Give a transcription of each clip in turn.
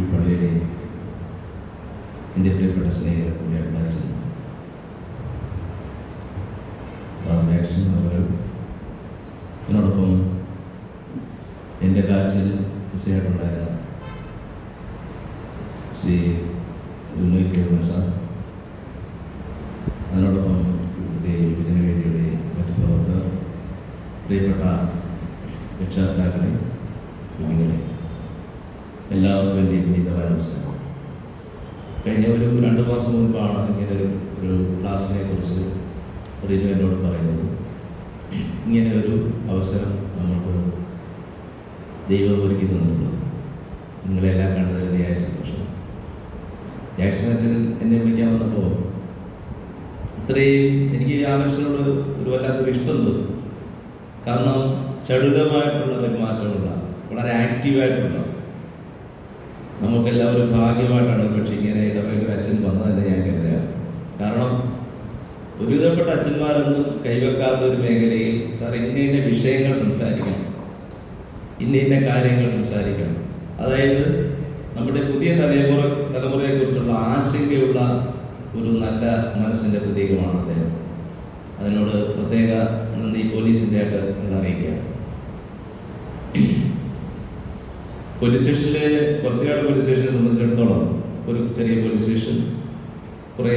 ഈ പള്ളിയിലെ എൻ്റെ പ്രിയപ്പെട്ട സ്നേഹിതർ കൂടിയായിട്ടുള്ള അച്ഛൻ ജാക്സൺ അവർ, ഇതിനോടൊപ്പം എൻ്റെ കാഴ്ചയിൽ വിസയായിട്ടുണ്ടായിരുന്ന ശ്രീ രുനോയ് കേവൻ സാർ, അതിനോടൊപ്പം ഇവിടുത്തെ യുവജനവേദിയുടെ മറ്റു പ്രവർത്തകർ, പ്രിയപ്പെട്ട രക്ഷാകർത്താക്കളെ, കുഞ്ഞുങ്ങളെ, എല്ലാവർക്കും എൻ്റെ വിനീതമായ നമസ്കാരം. കഴിഞ്ഞ ഒരു 2 മാസം മുൻപാണ് ഇങ്ങനെ ഒരു ക്ലാസ്സിനെ കുറിച്ച് റിനു എന്നോട് പറയുന്നത്. ഇങ്ങനെ ഒരു അവസരം നമുക്ക് ദൈവം ഒരുക്കി തന്നിട്ടുള്ളത്. നിങ്ങളെല്ലാം കണ്ടതിൽ അതിയായ സന്തോഷം. ജാക്സൺ അച്ഛൻ എന്നെ വിളിക്കാൻ വന്നപ്പോൾ ഇത്രയും എനിക്ക് ആ മനുഷ്യനോട് ഒരു വല്ലാത്തൊരു ഇഷ്ടം തോന്നി. കാരണം ചടുലമായിട്ടുള്ള പെരുമാറ്റമുള്ള, വളരെ ആക്റ്റീവായിട്ടുള്ള, നമുക്കെല്ലാവരും ഭാഗ്യമായിട്ടാണ് പക്ഷേ ഇങ്ങനെ ഇടവകയുടെ അച്ഛൻ വന്നതെന്ന് ഞാൻ കരുതുക. കാരണം ഒരുവിധപ്പെട്ട അച്ഛന്മാരൊന്നും കൈവെക്കാത്ത ഒരു മേഖലയിൽ സാർ ഇന്ന വിഷയങ്ങൾ സംസാരിക്കണം, ഇന്ന കാര്യങ്ങൾ സംസാരിക്കണം. അതായത് നമ്മുടെ പുതിയ തലമുറയെക്കുറിച്ചുള്ള ആശങ്കയുള്ള ഒരു നല്ല മനസ്സിൻ്റെ പ്രതീകമാണ് അദ്ദേഹം. അതിനോട് പ്രത്യേക നന്ദി പോലീസിൻ്റെ ആയിട്ട് നിങ്ങൾ അറിയിക്കുകയാണ്. പോലീസ് സ്റ്റേഷനിലെ പുറത്തേക്കാട് പോലീസ് സ്റ്റേഷനെ സംബന്ധിച്ചിടത്തോളം ഒരു ചെറിയ പോലീസ് സ്റ്റേഷൻ, കുറേ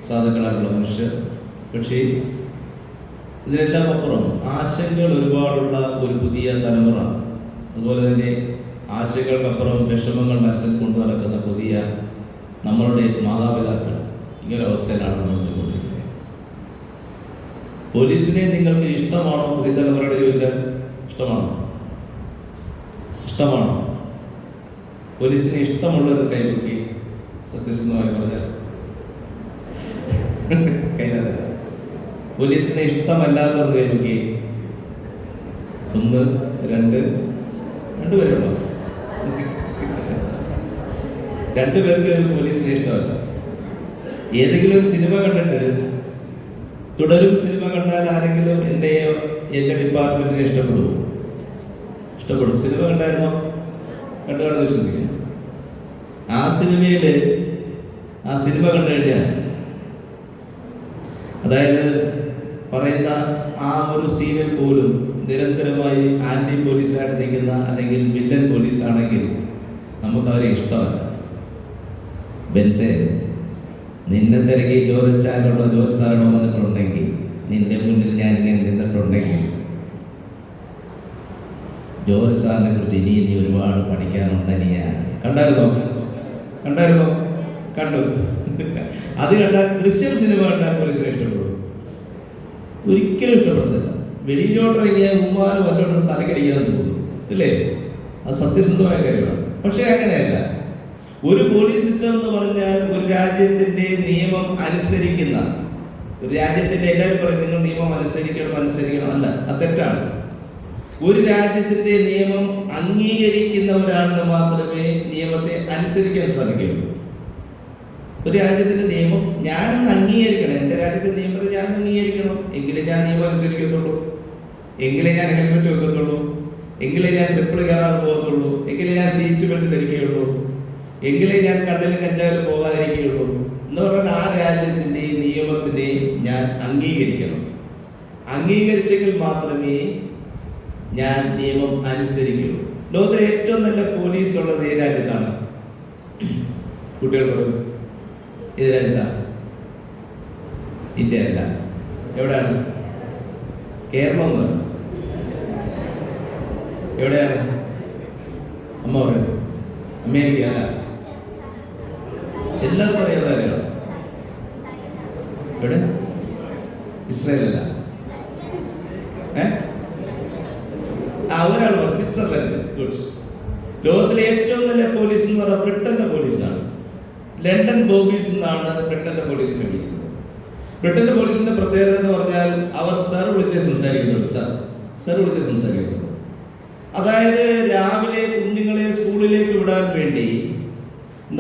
സാധുക്കളായിട്ടുള്ള മനുഷ്യർ, പക്ഷേ ഇതിനെല്ലാം അപ്പുറം ആശങ്കകൾ ഒരുപാടുള്ള ഒരു പുതിയ തലമുറ, അതുപോലെ തന്നെ ആശങ്കകൾക്കപ്പുറം വിഷമങ്ങൾ മനസ്സിൽ കൊണ്ടു നടക്കുന്ന പുതിയ നമ്മളുടെ മാതാപിതാക്കൾ, ഇങ്ങനൊരവസ്ഥയിലാണ് നമ്മൾ പോയിക്കൊണ്ടിരിക്കുന്നത്. പോലീസിനെ നിങ്ങൾക്ക് ഇഷ്ടമാണോ? പുതിയ തലമുറയോട് ചോദിച്ചാൽ ഇഷ്ടമാണോ? ഇഷ്ടമാണോ? പോലീസിനെ ഇഷ്ടമുള്ളൊരു കൈവക്കി സത്യസന്ധമായി പറഞ്ഞാൽ കൈനല്ല. പോലീസിനെ ഇഷ്ടമല്ലാത്തവർ കൈവക്കി 1 2 പേരുള്ളൂ. 2 പേർക്ക് പോലീസിനെ ഇഷ്ടമല്ല. ഏതെങ്കിലും ഒരു സിനിമ കണ്ടിട്ട് തുടരും സിനിമ കണ്ടാൽ ആരെങ്കിലും എന്നെയോ എൻ്റെ ഡിപ്പാർട്ട്മെൻറ്റിനെ ഇഷ്ടപ്പെടുമോ? ഇഷ്ടപ്പെടും. സിനിമ കണ്ടായിരുന്നോ? കണ്ടുകാണെന്ന് വിശ്വസിക്കുന്നു. ആ സിനിമ കണ്ടു കഴിഞ്ഞാൽ, അതായത് പറയുന്ന ആ ഒരു സീനിൽ പോലും നിരന്തരമായി ആൻറ്റി പോലീസായിട്ട് നിൽക്കുന്ന അല്ലെങ്കിൽ വില്ലൻ പോലീസാണെങ്കിൽ നമുക്ക് അവരെ ഇഷ്ടമല്ല. ബെൻസേ, നിന്നെ തിരക്കി ജോർജ് സാറിനോ വന്നിട്ടുണ്ടെങ്കിൽ, നിന്റെ മുന്നിൽ ഞാൻ ഇങ്ങനെ നിന്നിട്ടുണ്ടെങ്കിൽ, ജോർജ് സാറിനെ കുറിച്ച് ഇനി ഒരുപാട് പഠിക്കാനുണ്ടെന്ന് ഞാൻ കണ്ടായിരുന്നോ? കണ്ടു. അത് കണ്ടാൽ ദൃശ്യം സിനിമ കണ്ടാൽ പോലീസിനെ ഇഷ്ടപ്പെടും? ഒരിക്കലും ഇഷ്ടപ്പെടുന്നില്ല. വെളിയിലോട്ടിറങ്ങിയ ഉമ്മാര് വല്ലോട്ട് തലക്കടിക്കാന്ന് തോന്നുന്നു, അല്ലേ? അത് സത്യസന്ധമായ കാര്യമാണ്. പക്ഷേ അങ്ങനെയല്ല. ഒരു പോലീസ് സിസ്റ്റം എന്ന് പറഞ്ഞാൽ ഒരു രാജ്യത്തിൻ്റെ നിയമം അനുസരിക്കുന്ന, ഒരു രാജ്യത്തിൻ്റെ എല്ലാവരും പറയും നിങ്ങൾ നിയമം അനുസരിക്കണം അല്ല, അത് തെറ്റാണ്. ഒരു രാജ്യത്തിൻ്റെ നിയമം അംഗീകരിക്കുന്നവരാണ് മാത്രമേ നിയമത്തെ അനുസരിക്കാൻ സാധിക്കുകയുള്ളൂ. ഒരു രാജ്യത്തിൻ്റെ നിയമം ഞാനൊന്ന് അംഗീകരിക്കണം, എൻ്റെ രാജ്യത്തിൻ്റെ നിയമത്തെ ഞാൻ അംഗീകരിക്കണം, എങ്കിലേ ഞാൻ നിയമം അനുസരിക്കത്തുള്ളൂ, എങ്കിലേ ഞാൻ ഹെൽമെറ്റ് വെക്കത്തുള്ളൂ, എങ്കിലേ ഞാൻ ട്രിപ്പിൾ കയറാതെ പോകത്തുള്ളൂ, എങ്കിലേ ഞാൻ സീറ്റ് ബെൽറ്റ് ധരിക്കുകയുള്ളൂ, എങ്കിലേ ഞാൻ കടലിൽ കഞ്ചാവിൽ പോകാതിരിക്കുകയുള്ളൂ എന്ന് പറഞ്ഞാൽ ആ രാജ്യത്തിൻ്റെ നിയമത്തിനെ ഞാൻ അംഗീകരിക്കണം. അംഗീകരിച്ചെങ്കിൽ മാത്രമേ ഞാൻ നിയമം അനുസരിക്കുള്ളൂ. ലോകത്തിലെ ഏറ്റവും നല്ല പോലീസ് ഉള്ളത് ഏത് രാജ്യത്താണ്? കുട്ടികൾ പറയും, ഏത് രാജ്യത്താണ്? ഇന്ത്യ അല്ല. എവിടെയാണ്? കേരളം എന്നല്ല. എവിടെയാണ്? അമ്മ പറയും അമേരിക്ക അല്ല. എല്ലാവർക്കും അറിയാവുന്ന കാര്യമാണ്. എവിടെ? ഇസ്രായേൽ അല്ല. ഒരാൾ സ്വിറ്റ്സർലൻഡ്. ഗുഡ്. ലോകത്തിലെ ഏറ്റവും നല്ല പോലീസ് എന്ന് പറഞ്ഞാൽ ബ്രിട്ടന്റെ പോലീസാണ്. ലണ്ടൻ ബോബീസ് എന്നാണ് ബ്രിട്ടന്റെ പോലീസിനെ വിളിക്കുന്നത്. ബ്രിട്ടന്റെ പോലീസിന്റെ പ്രത്യേകത എന്ന് പറഞ്ഞാൽ അവർ സർ വിളിച്ചേ സംസാരിക്കുന്നുണ്ട്. സർ വിളിച്ചേ സംസാരിക്കുന്നുണ്ട്. അതായത് രാവിലെ കുഞ്ഞുങ്ങളെ സ്കൂളിലേക്ക് വിടാൻ വേണ്ടി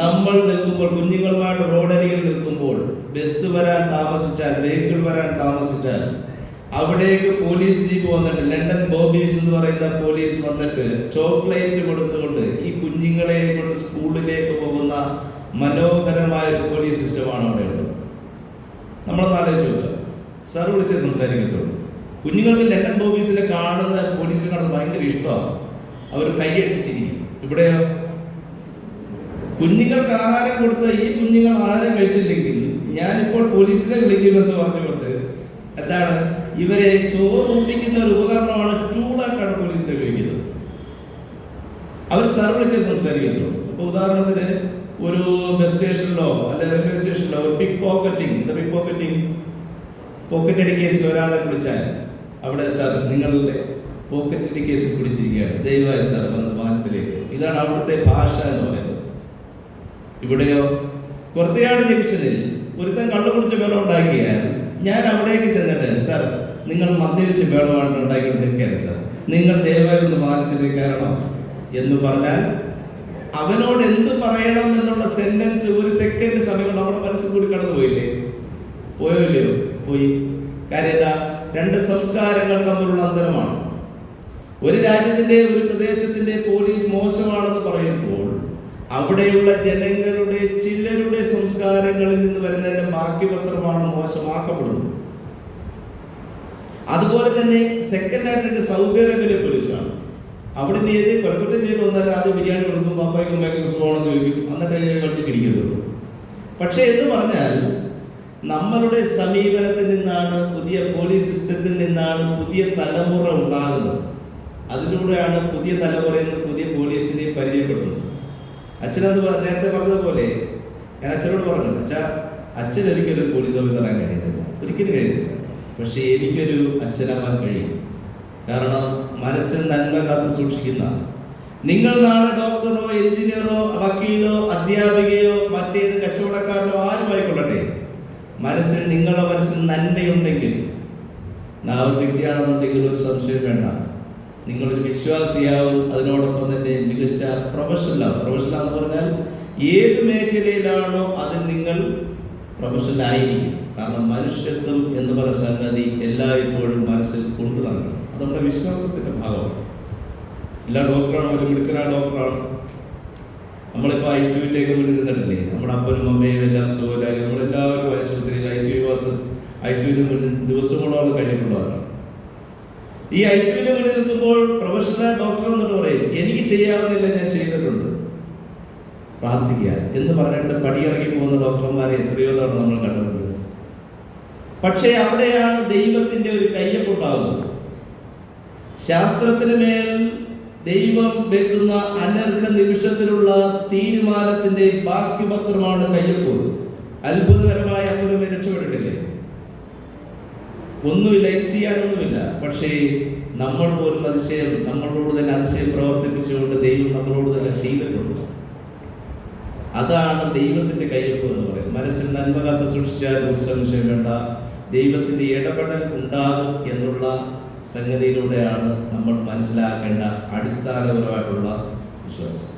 നമ്മൾ നിൽക്കുമ്പോൾ, കുഞ്ഞുങ്ങളുമായിട്ട് റോഡരികിൽ നിൽക്കുമ്പോൾ, ബസ് വരാൻ താമസിച്ചാൽ, വെഹിക്കിൾ വരാൻ താമസിച്ചാൽ അവിടേക്ക് പോലീസ് ജീപ്പ് വന്നിട്ട്, ലണ്ടൻ ബോബീസ് എന്ന് പറയുന്ന പോലീസ് വന്നിട്ട് ചോക്ലേറ്റ് കൊടുത്തുകൊണ്ട് ഈ കുഞ്ഞുങ്ങളെ കൊണ്ട് സ്കൂളിലേക്ക് പോകുന്ന മനോഹരമായ ഒരു പോലീസ് സിസ്റ്റമാണ് അവിടെ ഉള്ളത്. നമ്മളൊന്ന് ആലോചിച്ച് നോക്കുക. സാർ വിളിച്ച് സംസാരിക്കത്തുള്ളൂ. കുഞ്ഞുങ്ങൾക്ക് ലണ്ടൻ ബോബീസിനെ കാണുന്ന പോലീസിനെ കാണുന്നത് ഭയങ്കര ഇഷ്ടമാണ്. അവർ കൈയടിച്ചിരിക്കും. ഇവിടെയോ കുഞ്ഞുങ്ങൾക്ക് ആഹാരം കൊടുത്ത ഈ കുഞ്ഞുങ്ങൾ ആഹാരം കഴിച്ചില്ലെങ്കിൽ ഞാനിപ്പോൾ പോലീസിനെ വിളിക്കുമെന്ന് പറഞ്ഞുകൊണ്ട് എന്താണ് ഇവരെ ചോറ് ഊട്ടിക്കുന്ന ഒരു ഉപകരണമാണ് ടൂളായിട്ടാണ് പോലീസിനെ ഉപയോഗിക്കുന്നത്. അവർ സാർ വിളിച്ച് സംസാരിക്കത്തുള്ളൂ. അപ്പൊ ഉദാഹരണത്തിന് ഒരു ബസ് സ്റ്റേഷനിലോ അല്ലെ റെയിൽവേ സ്റ്റേഷനിലോ ഒരു പിക് പോക്കറ്റിംഗ് പോക്കറ്റ് അടി കേസിൽ ഒരാളെ വിളിച്ചാൽ അവിടെ സാർ നിങ്ങളുടെ പോക്കറ്റ് അടി കേസിൽ പിടിച്ചിരിക്കുകയാണ്, ദയവായി സാർ വന്ന് വാഹനത്തിലേക്ക്. ഇതാണ് അവിടുത്തെ ഭാഷ എന്ന് പറയുന്നത്. ഇവിടെയോ കൊർത്തയാട് ജംഗ്ഷനിൽ ഒരുത്തൻ കള്ളു കുടിച്ച് വെള്ളം ഉണ്ടാക്കിയാൽ ഞാൻ അവിടേക്ക് ചെന്നിട്ട് സാർ നിങ്ങൾ മദ്യപിച്ച് വെള്ളമാണ് ഉണ്ടാക്കിക്കൊണ്ടിരിക്കുകയാണ് സാർ, നിങ്ങൾ ദയവായി ഒന്ന് വാഹനത്തിലേക്ക് കയറണം എന്ന് പറഞ്ഞാൽ അവനോട് എന്ത് പറയണം എന്നുള്ള സെന്റൻസ് ഒരു സെക്കൻഡ് സമയം നമ്മുടെ മനസ്സിൽ കൂടി കടന്നു പോയില്ലേ? പോയില്ലയോ? പോയി. കാര്യം എന്താ? രണ്ട് സംസ്കാരങ്ങൾ തമ്മിലുള്ള അന്തരമാണ്. ഒരു രാജ്യത്തിന്റെ ഒരു പ്രദേശത്തിന്റെ പോലീസ് മോശമാണെന്ന് പറയുമ്പോൾ അവിടെയുള്ള ജനങ്ങളുടെ ചിലരുടെ സംസ്കാരങ്ങളിൽ നിന്ന് വരുന്നതിന്റെ ബാക്കി പത്രമാണ് മോശമാക്കപ്പെടുന്നത്. അതുപോലെ തന്നെ സെക്കൻഡായിട്ട് സൗദി അറേബ്യയിലെ പോലീസാണ്. അവിടെ ഏത് കൊലക്കുറ്റം ചെയ്ത് വന്നാൽ ആദ്യം ബിരിയാണി കൊടുക്കും, പപ്പായ്ക്കും ഉമ്മയ്ക്കും സുഖമാണെന്ന് ചോദിക്കും, എന്നിട്ട് കളിച്ച് പിടിക്കുന്നുള്ളൂ. പക്ഷെ എന്ന് പറഞ്ഞാൽ നമ്മളുടെ സമീപനത്തിൽ നിന്നാണ്, പുതിയ പോലീസ് സിസ്റ്റത്തിൽ നിന്നാണ് പുതിയ തലമുറ ഉണ്ടാകുന്നത്. അതിലൂടെയാണ് പുതിയ തലമുറയിൽ നിന്ന് പുതിയ പോലീസിനെ പരിചയപ്പെടുത്തുന്നത്. അച്ഛനത് നേരത്തെ പറഞ്ഞതുപോലെ ഞാൻ അച്ഛനോട് പറഞ്ഞു, അച്ഛൻ ഒരിക്കലും പോലീസ് ഓഫീസറാൻ കഴിയുന്നില്ല, ഒരിക്കലും കഴിയുന്നില്ല. പക്ഷെ എനിക്കൊരു അച്ഛനാവാൻ കഴിയും. കാരണം മനസ്സിൽ നന്മ കാത്തു സൂക്ഷിക്കുന്ന, നിങ്ങൾ നാളെ ഡോക്ടറോ എഞ്ചിനീയറോ വക്കീലോ അധ്യാപികയോ മറ്റേത് കച്ചവടക്കാരനോ ആരുമായിക്കൊള്ളട്ടെ, മനസ്സിൽ നിങ്ങളുടെ മനസ്സിൽ നന്മയുണ്ടെങ്കിൽ, ഒരു വ്യക്തിയാണെന്നുണ്ടെങ്കിൽ ഒരു സംശയം വേണ്ട, നിങ്ങളൊരു വിശ്വാസിയാവും. അതിനോടൊപ്പം തന്നെ മികച്ച പ്രൊഫഷണലാവും. പ്രൊഫഷണൽ എന്ന് പറഞ്ഞാൽ ഏത് മേഖലയിലാണോ അതിൽ നിങ്ങൾ പ്രൊഫഷണലായിരിക്കും. കാരണം മനുഷ്യത്വം എന്ന് പറയുന്ന സംഗതി എല്ലായ്പ്പോഴും മനസ്സിൽ കൊണ്ടു നടക്കണം. അത് നമ്മുടെ വിശ്വാസത്തിന്റെ ഭാഗമാണ്. എല്ലാ ഡോക്ടറാണ്, ഒരു മിടുക്കനായ ഡോക്ടറാണ്. നമ്മളിപ്പോൾ ICUവിലേക്ക് മുന്നിൽ നിന്നിട്ടില്ലേ? നമ്മുടെ അപ്പനും അമ്മയും എല്ലാം സുഖമില്ലായി നമ്മളെല്ലാവരും ആശുപത്രിയിൽ ICUവിന് മുന്നിൽ ദിവസങ്ങളോളം കഴിഞ്ഞിട്ടുള്ളവരാണ്. ഈ ICUവിന് മുന്നിൽ നിൽക്കുമ്പോൾ പ്രൊഫഷണൽ ഡോക്ടർ എന്നിട്ട് പറയും, എനിക്ക് ചെയ്യാവുന്നില്ല, ഞാൻ ചെയ്തിട്ടുണ്ട്, പ്രാർത്ഥിക്കുക എന്ന് പറഞ്ഞിട്ട് പടിയിറങ്ങി പോകുന്ന ഡോക്ടർമാരെ എത്രയോ തവണ നമ്മൾ കണ്ടിട്ടുണ്ട്. പക്ഷേ അവിടെയാണ് ദൈവത്തിന്റെ ഒരു കയ്യൊപ്പുണ്ടാകുന്നത്. ശാസ്ത്രത്തിന് മേൽ ദൈവം വെക്കുന്ന അനർഘ നിമിഷത്തിലുള്ള തീരുമാനത്തിന്റെ ബാക്കി പത്രമാണ് കയ്യൊപ്പ്. അത്ഭുതകരമായ അപ്പുറമേ രക്ഷപ്പെട്ടിട്ടില്ലേ? ഒന്നുമില്ല, ചെയ്യാനൊന്നുമില്ല. പക്ഷേ നമ്മൾ പോലും അതിശയം, നമ്മളോട് തന്നെ അതിശയം പ്രവർത്തിപ്പിച്ചുകൊണ്ട് ദൈവം നമ്മളോട് തന്നെ ചെയ്തിട്ടുണ്ട്. അതാണ് ദൈവത്തിന്റെ കയ്യൊപ്പ് എന്ന് പറയുന്നത്. മനസ്സിൽ നന്മ കാത്ത് സൂക്ഷിച്ചാൽ ഒരു സംശയം വേണ്ട, ദൈവത്തിന്റെ ഇടപെടൽ ഉണ്ടാകും എന്നുള്ള സംഗതിയിലൂടെയാണ് നമ്മൾ മനസ്സിലാക്കേണ്ട അടിസ്ഥാനപരമായിട്ടുള്ള വിശ്വാസം.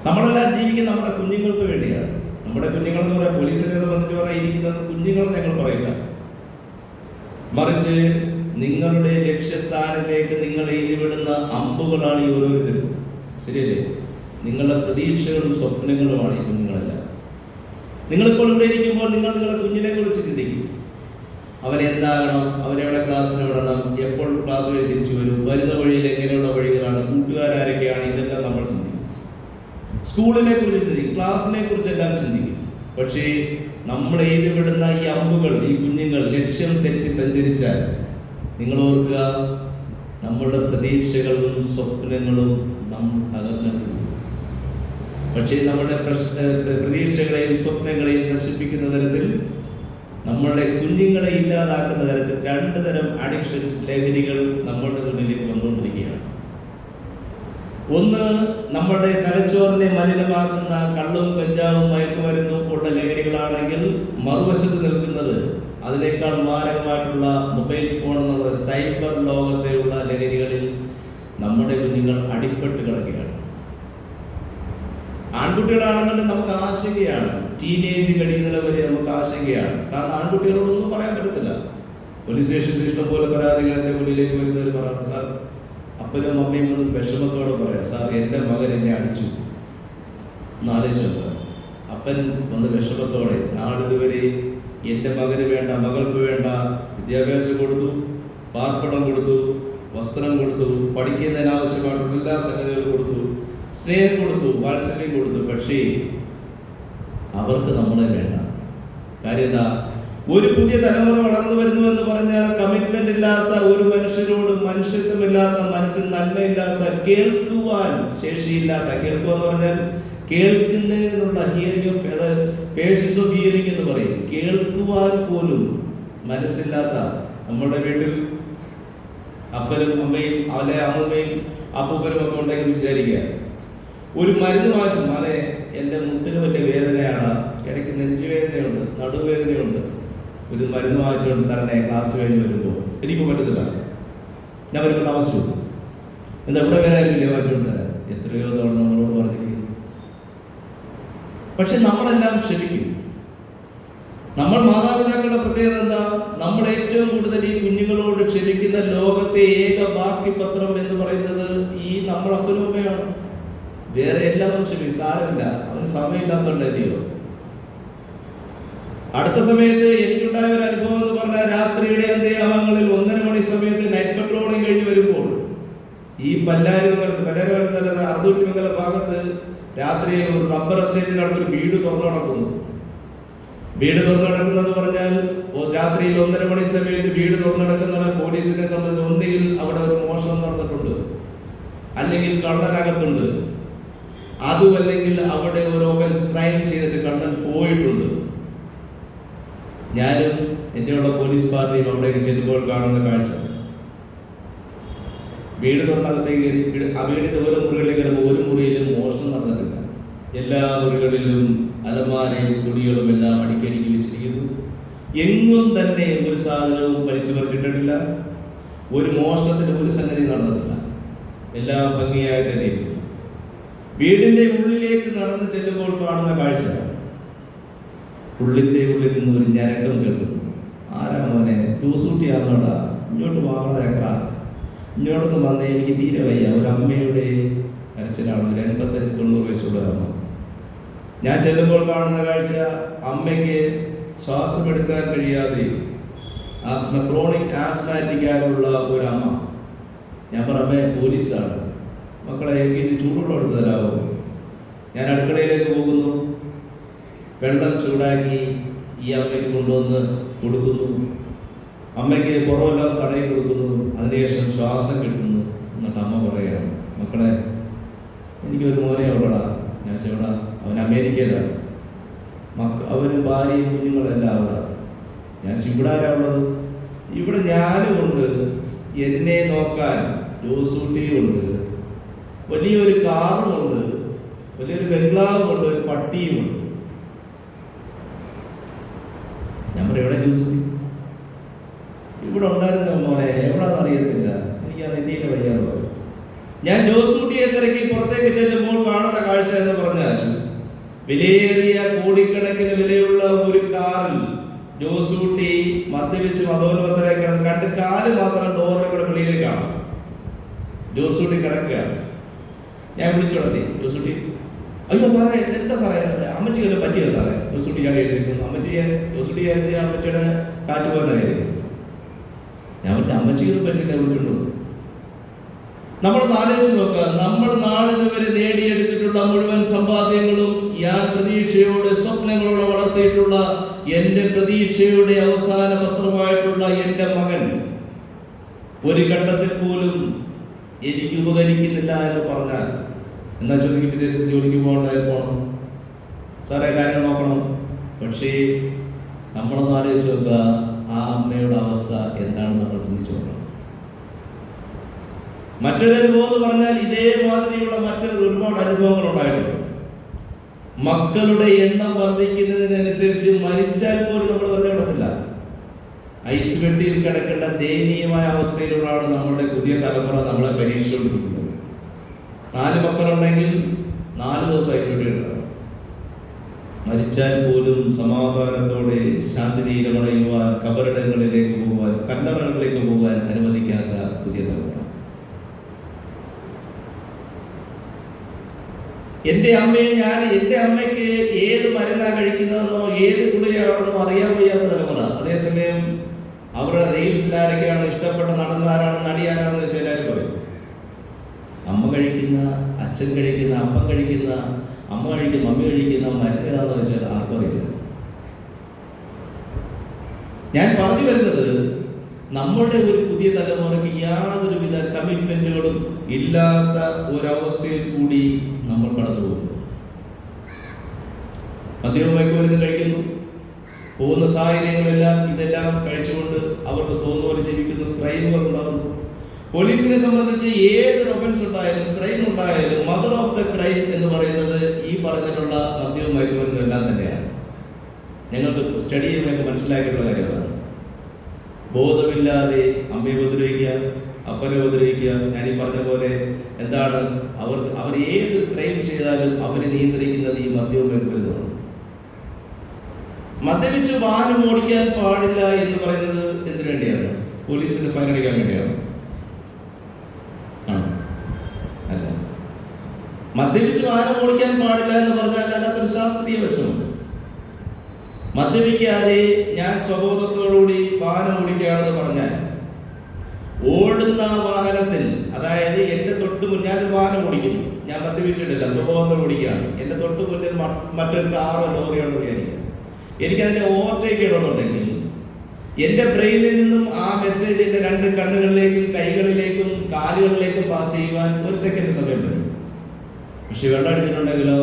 നമ്മളെല്ലാം ജീവിക്കുന്ന നമ്മുടെ കുഞ്ഞുങ്ങൾക്ക് വേണ്ടിയാണ്. നമ്മുടെ കുഞ്ഞുങ്ങൾ എന്ന് പറയാൻ പോലീസിനെ സംബന്ധിച്ച് പറഞ്ഞിരിക്കുന്നത് കുഞ്ഞുങ്ങളെന്ന് ഞങ്ങൾ പറയില്ല, മറിച്ച് നിങ്ങളുടെ ലക്ഷ്യസ്ഥാനത്തേക്ക് നിങ്ങൾ എഴുതിവിടുന്ന അമ്പുകളാണ് ഈ ഓരോരുത്തരും. ശരിയല്ലേ? നിങ്ങളുടെ പ്രതീക്ഷകളും സ്വപ്നങ്ങളുമാണ് ഈ കുഞ്ഞുങ്ങളെല്ലാം. നിങ്ങളിപ്പോൾ ഇവിടെ ഇരിക്കുമ്പോൾ നിങ്ങൾ നിങ്ങളുടെ കുഞ്ഞിനെ കുറിച്ച് ചിന്തിക്കും. അവൻ എന്താകണം, അവനെവിടെ ക്ലാസ്സിന് വിടണം, എപ്പോൾ ക്ലാസ് വഴി തിരിച്ചു വരും, വരുന്ന വഴിയിൽ എങ്ങനെയുള്ള വഴികളാണ്, കൂട്ടുകാരൊക്കെയാണ്, ഇതെല്ലാം നമ്മൾ ചിന്തിക്കും. സ്കൂളിനെ കുറിച്ച് ചിന്തിക്കും, ക്ലാസ്സിനെ കുറിച്ചെല്ലാം ചിന്തിക്കും. പക്ഷേ നമ്മൾ എഴുതിവിടുന്ന ഈ അമ്പുകൾ, ഈ കുഞ്ഞുങ്ങൾ ലക്ഷ്യം തെറ്റി സഞ്ചരിച്ചാൽ നിങ്ങൾ ഓർക്കുക, നമ്മളുടെ പ്രതീക്ഷകളും സ്വപ്നങ്ങളും നമ്മൾ തകർന്നെടുക്കും. പക്ഷേ നമ്മുടെ പ്രതീക്ഷകളെയും സ്വപ്നങ്ങളെയും നശിപ്പിക്കുന്ന തരത്തിൽ, നമ്മളുടെ കുഞ്ഞുങ്ങളെ ഇല്ലാതാക്കുന്ന തരത്തിൽ രണ്ട് തരം അഡിക്ഷൻസ്, ലഹരികൾ നമ്മളുടെ മുന്നിലേക്ക് വന്നുകൊണ്ടിരിക്കുകയാണ്. ഒന്ന്, നമ്മുടെ തലച്ചോറിനെ മലിനമാക്കുന്ന കള്ളും കഞ്ചാവും മയക്കുമരുന്നും ഉള്ള ലഹരികളാണെങ്കിൽ, മറുവശത്ത് നിൽക്കുന്നത് അതിനേക്കാൾ മാരകമായിട്ടുള്ള മൊബൈൽ ഫോൺ എന്നുള്ള സൈബർ ലോകത്തെയുള്ള ലഹരികളിൽ നമ്മുടെ കുഞ്ഞുങ്ങൾ അടിപ്പെട്ട് കിടക്കുകയാണ്. ആൺകുട്ടികളാണെന്നുണ്ടെങ്കിൽ നമുക്ക് ആശങ്കയാണ്, ടീനേജ് കഴിയുന്നവരെ നമുക്ക് ആശങ്കയാണ്. കാരണം ആൺകുട്ടികളോടൊന്നും പറയാൻ പറ്റത്തില്ല. പോലീസ് സ്റ്റേഷനിൽ ഇഷ്ടംപോലെ പരാതികൾ എൻ്റെ മുന്നിലേക്ക് വരുന്നവർ പറയാം, സാർ അപ്പനും അമ്മയും ഒന്നും വിഷമത്തോടെ പറയാം, സാർ എൻ്റെ മകൻ എന്നെ അടിച്ചു. എന്നാലോചിച്ചോ, അപ്പൻ വന്ന് വിഷമത്തോടെ നാളിതുവരെ എൻ്റെ മകന് വേണ്ട, മകൾക്ക് വേണ്ട വിദ്യാഭ്യാസം കൊടുത്തു, പാർപ്പിടം കൊടുത്തു, വസ്ത്രം കൊടുത്തു, പഠിക്കുന്നതിനാവശ്യമായിട്ടുള്ള എല്ലാ സംഗതികളും കൊടുത്തു, സ്നേഹം കൊടുത്തു, വാത്സല്യം കൊടുത്തു. പക്ഷേ അവർക്ക് നമ്മളെ വേണ്ട. കാര്യം എന്താ? ഒരു പുതിയ തലമുറ വളർന്നു വരുന്നു എന്ന് പറഞ്ഞാൽ കമ്മിറ്റ്മെന്റ് ഇല്ലാത്ത, ഒരു മനുഷ്യരോട് മനുഷ്യത്വമില്ലാത്ത, മനസ്സിൽ നന്മയില്ലാത്ത, കേൾക്കുവാൻ ശേഷിയില്ലാത്ത, കേൾക്കുക എന്ന് പറഞ്ഞാൽ കേൾക്കുന്നതിനുള്ള ഹിയറിംഗ്, അതായത് പേഷ്യൻസ് ഓഫ് ഹിയറിംഗ് എന്ന് പറയും, കേൾക്കുവാൻ പോലും മനസ്സില്ലാത്ത നമ്മുടെ വീട്ടിൽ അപ്പനും അമ്മയും അല്ലെ അമ്മയും അപ്പൂപ്പനും ഒക്കെ ഉണ്ടെങ്കിൽ വിചാരിക്കുക, ഒരു മരുന്ന് മാറ്റും, അല്ലെ എൻ്റെ മുട്ടിന് വലിയ വേദനയാണ്, ഇടയ്ക്ക് നെഞ്ചുവേദനയുണ്ട്, നടുവേദനയുണ്ട്, ഒരു മരുന്ന് വാങ്ങിച്ചുകൊണ്ട് തരണേ ക്ലാസ് കഴിഞ്ഞ് വരുമ്പോൾ. എനിക്ക് പറ്റത്തില്ല, ഞാൻ വരുമ്പോൾ താമസിച്ചു, എന്താ ഇവിടെ വേറെ ആരും ഇല്ലേ വാങ്ങിച്ചുകൊണ്ട് തരാൻ? എത്രയോ തവണ നമ്മളോട് പറഞ്ഞിരിക്കുന്നു. പക്ഷെ നമ്മളെല്ലാം ക്ഷമിക്കും. നമ്മൾ മാതാപിതാക്കളുടെ പ്രത്യേകത എന്താ? നമ്മൾ ഏറ്റവും കൂടുതൽ ഈ കുഞ്ഞുങ്ങളോട് ക്ഷമിക്കുന്ന ലോകത്തെ ഏക ബാക്കി പത്രം എന്ന് പറയുന്നത് ഈ നമ്മൾ അപ്പനും അമ്മയാണ്. വേറെ എല്ലാം നമ്മൾ ക്ഷമിക്കും, സാരമില്ല, അവന് സമയമില്ലാത്തതുകൊണ്ടല്ലയോ. അടുത്ത സമയത്ത് എനിക്കുണ്ടായ ഒരു അനുഭവം എന്ന് പറഞ്ഞാൽ, രാത്രിയുടെ അന്ത്യയാമങ്ങളിൽ 1:30 മണി സമയത്ത് നൈറ്റ് പെട്രോളിംഗ് കഴിഞ്ഞ് വരുമ്പോൾ ഈ പല്ലാരിമംഗലത്ത് അറുന്നൂറ്റിമംഗലം ഭാഗത്ത് രാത്രിയിൽ ഒരു റബ്ബർ എസ്റ്റേറ്റിന്റെ അടുത്തൊരു വീട് തുറന്നു നടക്കുന്നു. വീട് തുറന്നു നടക്കുന്നതെന്ന് പറഞ്ഞാൽ രാത്രിയിൽ 1:30 മണി സമയത്ത് വീട് തുറന്നു നടക്കുന്നതാണ് പോലീസിനെ സംബന്ധിച്ച് ഒന്നുകിൽ അവിടെ ഒരു മോഷണം നടന്നിട്ടുണ്ട്, അല്ലെങ്കിൽ കള്ളനകത്തുണ്ട്, അതുമല്ലെങ്കിൽ അവിടെ ഒരു ഓഫൻസ് ക്രൈം ചെയ്തിട്ട് കള്ളൻ പോയിട്ടുണ്ട്. ഞാനും എന്നെയുള്ള പോലീസ് പാർട്ടിയും അവിടേക്ക് ചെല്ലുമ്പോൾ കാണുന്ന കാഴ്ച, വീട് തുറന്നകത്തേക്ക് കയറി ആ വീടിന്റെ ഓരോ മുറികളിലേക്ക് കയറുമ്പോൾ ഒരു മുറിയിലും മോഷണം നടന്നിട്ടില്ല. എല്ലാ മുറികളിലും അലമാരയും തുണികളും എല്ലാം അടുക്കി വെച്ചിരിക്കുന്നു. എങ്ങും തന്നെ ഒരു സാധനവും വലിച്ചു പറിച്ചിട്ടില്ല. ഒരു മോഷണത്തിന്റെ ഒരു സംഗതി നടന്നിട്ടില്ല. എല്ലാം ഭംഗിയായി തന്നെ ഇരിക്കുന്നു. വീടിന്റെ ഉള്ളിലേക്ക് നടന്നു ചെല്ലുമ്പോൾ കാണുന്ന കാഴ്ച, ഉള്ളിന്റെ ഉള്ളിൽ നിന്ന് ഒരു ഞരക്കം കേൾക്കുന്നു. ആരാ മോനെ? ടൂസൂട്ടിയാണോടാ, ഇങ്ങോട്ട് വാങ്ങേക്ര, ഇങ്ങോട്ടൊന്ന് വന്നേ, എനിക്ക് തീരെ വയ്യ. ഒരു അമ്മയുടെ കരച്ചിലാണ്, ഒരു 85-90 വയസ്സുള്ള അമ്മ. ഞാൻ ചെല്ലുമ്പോൾ കാണുന്ന കാഴ്ച, അമ്മയ്ക്ക് ശ്വാസമെടുക്കാൻ കഴിയാതെ ക്രോണിക് ആസ്മാറ്റിക് ആയിട്ടുള്ള ഒരമ്മ. ഞാൻ പറഞ്ഞ പോലീസാണ്, മക്കളെ എനിക്ക് ചൂടുവെള്ളം എടുത്ത് തരാമോ? ഞാൻ അടുക്കളയിലേക്ക് പോകുന്നു, വെള്ളം ചൂടാക്കി ഈ അമ്മയ്ക്ക് കൊണ്ടുവന്ന് കൊടുക്കുന്നു. അമ്മയ്ക്ക് പുറമെല്ലാം തടയി കൊടുക്കുന്നു. അതിനുശേഷം ശ്വാസം കിട്ടുന്നു. എന്നിട്ട് അമ്മ പറയുകയാണ്, മക്കളെ എനിക്കൊരു മോനെ ഉള്ളടാ. ഞാൻ ചെവിടാ, അവൻ അമേരിക്കയിലാണ്, അവന് ഭാര്യയും കുഞ്ഞുങ്ങളെല്ലാം അവിടെ. ഞാൻ ഇവിടെ ആരാ ഉള്ളത്? ഇവിടെ ഞാനും ഉണ്ട്, എന്നെ നോക്കാൻ ജോസൂട്ടിയും ഉണ്ട്, വലിയൊരു കാറുമുണ്ട്, വലിയൊരു ബംഗ്ലാവുമുണ്ട്, ഒരു പട്ടിയുമുണ്ട്. ഞാൻ പറയും, എവിടെ ജോസൂട്ടി? ഇവിടെ ഉണ്ടായിരുന്ന മോനെ, എവിടെയാണെന്ന് അറിയത്തില്ല, എനിക്ക് ആ തീരെ വയ്യാന്ന് പറയും. ഞാൻ ജോസൂട്ടിയെ തിരക്കി പുറത്തേക്ക് ചെല്ലുമ്പോൾ കാണുന്ന കാഴ്ച എന്ന് പറഞ്ഞാൽ, വിലയേറിയ കോടിക്കണക്കിന് വിലയുള്ള ഒരു കാറിൽ ജോസൂട്ടി മദ്യപിച്ച് മതോന്മത്തിലേക്ക് കണ്ട് കാല് മാത്രം ഡോറിലൂടെ വെളിയിലേക്ക് കാണാം. ജോസൂട്ടി കിടക്കുകയാണ്. ഞാൻ വിളിച്ചുണർത്തി, ജോസൂട്ടി. അയ്യോ സാറേ, എന്താ സാറേ, അമ്മച്ചിക്ക് വല്ലതും പറ്റിയോ സാറേ? ജോസൂട്ടി ഞാൻ എഴുതിയിരിക്കുന്നു. ജോസൂട്ടി അമ്മച്ചിയുടെ കാറ്റ് പോകുന്ന കാര്യം. ഞാൻ പറഞ്ഞ അമ്മച്ചിക്കൊന്നും പറ്റില്ല, വിളിച്ചുകൊണ്ടു. നമ്മളൊന്ന് ആലോചിച്ച് നോക്കുക, നമ്മൾ നാളിതുവരെ നേടിയെടുത്തിട്ടുള്ള മുഴുവൻ സമ്പാദ്യങ്ങളും ഞാൻ പ്രതീക്ഷയോടെ സ്വപ്നങ്ങളോടെ വളർത്തിയിട്ടുള്ള എൻ്റെ പ്രതീക്ഷയുടെ അവസാന പത്രമായിട്ടുള്ള എൻ്റെ മകൻ ഒരു ഘട്ടത്തിൽ പോലും എനിക്ക് ഉപകരിക്കുന്നില്ല എന്ന് പറഞ്ഞാൽ, എന്നാ ചോദിക്കും, വിദേശത്ത് ജോലിക്ക് പോകണം സാറേ, കാര്യം നോക്കണം. പക്ഷേ നമ്മളൊന്ന് ആലോചിച്ച് നോക്കുക, ആ അമ്മയുടെ അവസ്ഥ എന്താണെന്ന് നമ്മൾ ചിന്തിച്ചു നോക്കണം. മറ്റൊരു അനുഭവം എന്ന് പറഞ്ഞാൽ, ഇതേമാതിരിയുള്ള ഒരുപാട് അനുഭവങ്ങൾ ഉണ്ടായിട്ടുണ്ട്. മക്കളുടെ എണ്ണം വർദ്ധിക്കുന്നതിനനുസരിച്ച് മരിച്ചാൽ പോലും നമ്മൾ വെറുതെ കിടത്തില്ല. ഐസ് വെട്ടിയിൽ കിടക്കേണ്ട ദയനീയമായ അവസ്ഥയിലൂടെയാണ് നമ്മുടെ പുതിയ തലമുറ നമ്മളെ പരീക്ഷിച്ചുകൊണ്ടിരിക്കുന്നത്. 4 മക്കളുണ്ടെങ്കിൽ 4 ദിവസം ഐസ് വെട്ടി കിടക്കണം. മരിച്ചാൽ പോലും സമാധാനത്തോടെ ശാന്തി തീരമണയുവാൻ, കബറിടങ്ങളിലേക്ക് പോകാൻ, കല്ലറകളിലേക്ക് പോകാൻ അനുവദിക്കാത്ത പുതിയ തലമുറ. എൻ്റെ അമ്മയ്ക്ക് ഏത് മരുന്നാണ് കഴിക്കുന്നതെന്നോ ഏത് ഗുളികയാണെന്നോ അറിയാൻ വയ്യാത്ത തലമുറ. അതേസമയം അവരുടെ റീൽസിൽ ആരൊക്കെയാണ്, ഇഷ്ടപ്പെട്ട നടന്മാരാണ്, നടിയാരാണെന്ന് വെച്ചാൽ എല്ലാവരും പറയും. അമ്മ കഴിക്കുന്ന, അച്ഛൻ കഴിക്കുന്ന, അപ്പം കഴിക്കുന്ന, അമ്മ കഴിക്കുന്ന, മമ്മി കഴിക്കുന്ന മരുന്നേതാണെന്ന് വെച്ചാൽ ആർക്കും അറിയില്ല. ഞാൻ പറഞ്ഞു വരുന്നത്, നമ്മുടെ ഒരു പുതിയ തലമുറയ്ക്ക് യാതൊരുവിധ കമ്മിറ്റ്മെന്റുകളും ഇല്ലാത്ത ഒരവസ്ഥയിൽ കൂടി നമ്മൾ കടന്നു പോകുന്നു. മദ്യവും മയക്കുമരുന്നും കഴിക്കുന്നു, പോകുന്ന സാഹചര്യങ്ങളെല്ലാം ഇതെല്ലാം കഴിച്ചുകൊണ്ട് അവർക്ക് തോന്നുന്ന പോലെ ജീവിക്കുന്നു, ക്രൈമുകൾ ഉണ്ടാകുന്നു. പോലീസിനെ സംബന്ധിച്ച് ഏതൊരു ഒഫൻസ് ഉണ്ടായാലും, ക്രൈം ഉണ്ടായാലും, മദർ ഓഫ് ദ ക്രൈം എന്ന് പറയുന്നത് ഈ പറഞ്ഞിട്ടുള്ള മദ്യവും മയക്കുമരുന്നും എല്ലാം തന്നെയാണ്. ഞങ്ങൾക്ക് സ്റ്റഡി ചെയ്യുമ്പോൾ മനസ്സിലാക്കിയിട്ടുള്ള കാര്യമാണ്. ബോധമില്ലാതെ അമ്മയെ ഉപദ്രവിക്കുക, അപ്പനെ ഉപദ്രവിക്കുക. ഞാനീ പറഞ്ഞ പോലെ എന്താണ്, അവർ ഏത് ക്രൈം ചെയ്താലും അവരെ നിയന്ത്രിക്കുന്നത് ഈ മദ്യവും മയക്കുമരുന്നുമാണ്. മദ്യപിച്ച് വാഹനം ഓടിക്കാൻ പാടില്ല എന്ന് പറയുന്നത് എന്തിനു വേണ്ടിയാണ്? പോലീസിന് ഫൈൻ അടിക്കാൻ വേണ്ടിയാണ്? അല്ല. മദ്യപിച്ച് വാഹനം ഓടിക്കാൻ പാടില്ല എന്ന് പറഞ്ഞാൽ അതിനകത്തൊരു ശാസ്ത്രീയ വശമുണ്ട്. മദ്യപിക്കാതെ ഞാൻ സ്വബോധത്തോടുകൂടി വാഹനം ഓടിക്കുകയാണെന്ന് പറഞ്ഞാൽ, ഓടുന്ന വാഹനത്തിൽ, അതായത് എൻ്റെ തൊട്ട് മുന്നിൽ ഞാൻ വാഹനം ഓടിക്കുന്നു, ഞാൻ മദ്യപിച്ചിട്ടില്ല, സ്വബോധത്തോട് ഓടിക്കുകയാണ്, എൻ്റെ തൊട്ട് മുന്നിൽ മറ്റൊരു കാറോ ലോറിയോ വിചാരിക്കുക, എനിക്കതിനെ ഓവർടേക്ക് ചെയ്യണമെന്നുണ്ടെങ്കിൽ എൻ്റെ ബ്രെയിനിൽ നിന്നും ആ മെസ്സേജ് എൻ്റെ രണ്ട് കണ്ണുകളിലേക്കും കൈകളിലേക്കും കാലുകളിലേക്കും പാസ് ചെയ്യുവാൻ 1 സെക്കൻഡ് സമയം വരും. പക്ഷെ വെള്ളം അടിച്ചിട്ടുണ്ടെങ്കിലോ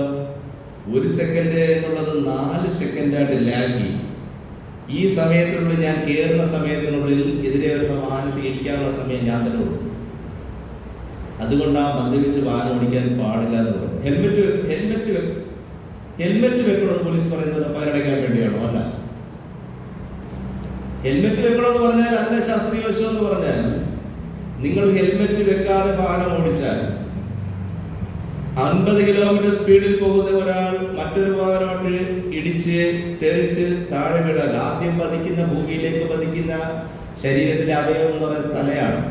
1 സെക്കൻഡ് എന്നുള്ളത് 4 സെക്കൻഡായിട്ട് ലാഗി. ഈ സമയത്തിനുള്ളിൽ, ഞാൻ കയറുന്ന സമയത്തിനുള്ളിൽ എതിരെ വരുന്ന വാഹനത്തിൽ ഇരിക്കാനുള്ള സമയം ഞാൻ തന്നെ കൊടുക്കും. അതുകൊണ്ടാണ് മദ്യപിച്ച് വാഹനം ഓടിക്കാൻ പാടില്ല എന്ന് പറയുന്നത്. ഹെൽമെറ്റ് വെക്കണമെന്ന് പോലീസ് പറയുന്നത് ഫൈൻ അടയ്ക്കാൻ വേണ്ടിയാണോ? അല്ല. ഹെൽമെറ്റ് വെക്കണമെന്ന് പറഞ്ഞാൽ അതിന്റെ ശാസ്ത്രീയ വശം എന്ന് പറഞ്ഞാൽ, നിങ്ങൾ ഹെൽമെറ്റ് വെക്കാതെ വാഹനം ഓടിച്ചാൽ 50 കിലോമീറ്റർ സ്പീഡിൽ പോകുന്ന ഒരാൾ മറ്റൊരു വാഹനമായിട്ട് ഇടിച്ച് തെറിച്ച് താഴെ വീണാൽ ആദ്യം പതിക്കുന്ന, ഭൂമിയിലേക്ക് പതിക്കുന്ന ശരീരത്തിലെ അവയവം എന്ന് പറയുന്നത് തലയാണ്.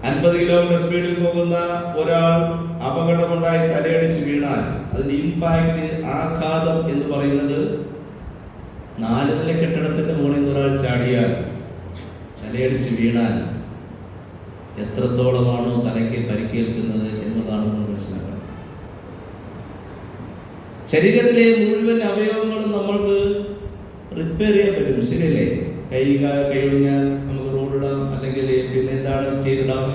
50 കിലോമീറ്റർ സ്പീഡിൽ പോകുന്ന ഒരാൾ അപകടമുണ്ടായി തലയടിച്ച് വീണാൽ അതിന്റെ ഇമ്പാക്റ്റ്, ആഘാതം എന്ന് പറയുന്നത് 4 നില കെട്ടിടത്തിന്റെ മുകളിൽ നിന്ന് ഒരാൾ ചാടിയാൽ, തലയടിച്ച് വീണാൽ എത്രത്തോളമാണോ തലയ്ക്ക് പരിക്കേൽക്കുന്നത് എന്നുള്ളതാണ് നമ്മൾ മനസ്സിലാക്കുന്നത്. ശരീരത്തിലെ മുഴുവൻ അവയവങ്ങളും നമ്മൾക്ക് റിപ്പയർ ചെയ്യാൻ പറ്റും, ശരിയല്ലേ? കൈ ഒടിഞ്ഞാൽ നമുക്ക് റോഡിടാം, അല്ലെങ്കിൽ പിന്നെ എന്താണ് സ്റ്റീലിടാം,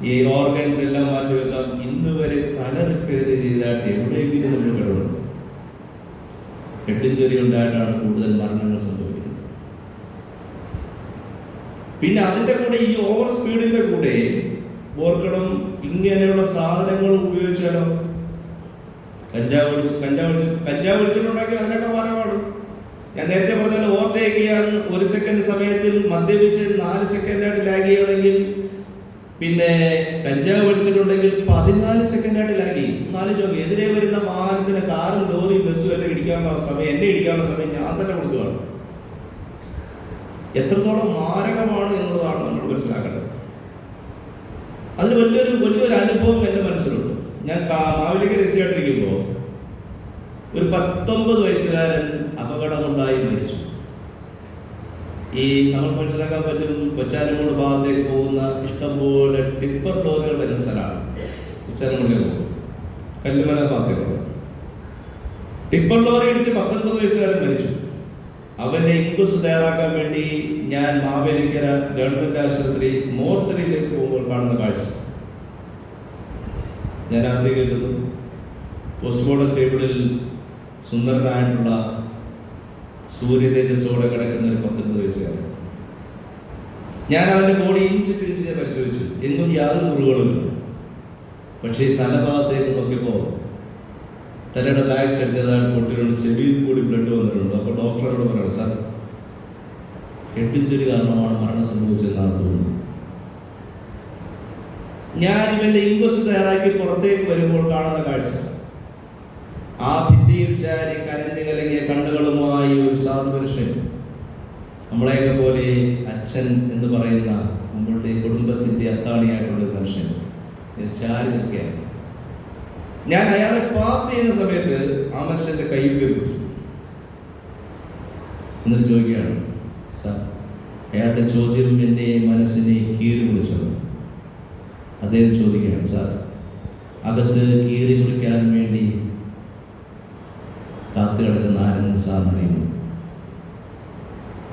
ഈ ഓർഗൻസ് എല്ലാം മാറ്റി വെക്കാം. ഇന്ന് വരെ തല റിപ്പയർ ചെയ്തായിട്ട് എവിടെയെങ്കിലും നമ്മൾ കിടന്നു. ഹെഡ് ഇഞ്ചുറി ഉണ്ടായിട്ടാണ് കൂടുതൽ മരണങ്ങൾ സംഭവിക്കുന്നത്. പിന്നെ അതിൻ്റെ കൂടെ ഈ ഓവർ സ്പീഡിൻ്റെ കൂടെ ഓർക്കണം, ഇങ്ങനെയുള്ള സാധനങ്ങൾ ഉപയോഗിച്ചാലോ, കഞ്ചാവ് ഒഴിച്ചിട്ടുണ്ടെങ്കിൽ അതിനൊക്കെ മാനമാണ്. ഞാൻ നേരത്തെ പറഞ്ഞാൽ ഓവർടേക്ക് ചെയ്യാൻ 1 സെക്കൻഡ് സമയത്തിൽ മദ്യപിച്ച് 4 സെക്കൻഡായിട്ട് ലാഗ് ചെയ്യണമെങ്കിൽ, പിന്നെ കഞ്ചാവ് ഒഴിച്ചിട്ടുണ്ടെങ്കിൽ 14 സെക്കൻഡായിട്ട് ലാഗ് ചെയ്യും. 4 ചോദ്യം, എതിരെ വരുന്ന വാഹനത്തിന്, കാറും ലോറിയും ബസ്സും എല്ലാം ഇടിക്കാനുള്ള സമയം, എന്നെ ഇടിക്കാനുള്ള സമയം ഞാൻ തന്നെ കൊടുക്കുകയാണ്. എത്രത്തോളം മാരകമാണ് എന്നുള്ളതാണ് നമ്മൾ മനസ്സിലാക്കേണ്ടത്. അതിന് വലിയൊരു അനുഭവം എൻ്റെ മനസ്സിലുണ്ട്. ഞാൻ മാവേലിക്കര രസിയായിട്ടിരിക്കുമ്പോൾ ഒരു 19 വയസ്സുകാരൻ അപകടമുണ്ടായി മരിച്ചു. ഈ നമുക്ക് മനസ്സിലാക്കാൻ പറ്റും, കൊച്ചാനമൂട് ഭാഗത്തേക്ക് പോകുന്ന ഇഷ്ടംപോലെ ടിപ്പർ ലോറികൾ വരുന്ന സ്ഥലമാണ് കൊച്ചാനമൂടിലേക്ക് പോകും, കല്ലുമല ഭാഗത്തേക്ക് പോകും. ടിപ്പർ ലോറി ഇടിച്ച് 19 വയസ്സുകാരൻ മരിച്ചു. അവന്റെ ഇൻക്വസ്റ്റ് തയ്യാറാക്കാൻ വേണ്ടി ഞാൻ മാവേലിക്കര ഗവൺമെന്റ് ആശുപത്രി മോർച്ചറിയിലേക്ക് പോകുമ്പോൾ കാണുന്ന കാഴ്ച, ഞാൻ ആദ്യം കേട്ടത് പോസ്റ്റ്മോർട്ടം ടേബിളിൽ സുന്ദരനായിട്ടുള്ള സൂര്യതേജസ്സോടെ കിടക്കുന്ന ഒരു 19 വയസ്സുകാരൻ. ഞാൻ അവന്റെ ബോഡി ഇഞ്ച് ഞാൻ പരിശോധിച്ചു, എങ്ങും യാതൊരു മുറിവുകളുമില്ല. പക്ഷേ തലഭാഗത്തേക്ക് നോക്കിയപ്പോൾ തലയുടെ ബാക്ക് സൈഡ് പൊട്ടിയിട്ടുണ്ട്, ചെവിയിൽ കൂടി ബ്ലഡ് വന്നിട്ടുണ്ട്. അപ്പോൾ ഡോക്ടറോട് പറയണം, സാർ ഹെഡ് ഇഞ്ചുറി കാരണമാണ് മരണം സംഭവിച്ചതെന്നാണ് തോന്നുന്നത്. ഞാൻ ഇവന്റെ ഇൻക്വസ്റ്റ് തയ്യാറാക്കി പുറത്തേക്ക് വരുമ്പോൾ കാണുന്ന കാഴ്ച, ആ ഭിത്തി ഭിത്തിയിൽ ചാരി കരഞ്ഞു കലങ്ങിയ കണ്ണുകളുമായി ഒരു സാധുപുരുഷൻ, നമ്മളെയൊക്കെ പോലെ അച്ഛൻ എന്ന് പറയുന്ന നമ്മളുടെ കുടുംബത്തിന്റെ അത്താണിയായിട്ടുള്ള ഒരു മനുഷ്യൻ ചാരി നിൽക്കുകയാണ്. ഞാൻ അയാളെ പാസ് ചെയ്യുന്ന സമയത്ത് ആ മനുഷ്യന്റെ കൈ പിടിച്ചു. എന്നിട്ട് ചോദിക്കുകയാണ്, സാർ, അയാളുടെ ചോദ്യം എൻ്റെ മനസ്സിനെ കീറി കുറിച്ചത്. അദ്ദേഹം ചോദിക്കുകയാണ്, സാർ, അകത്ത് കീറി കുറിക്കാൻ വേണ്ടി കാത്തു കിടക്കുന്ന ആരെന്ന് സാറിനറിയുന്നു?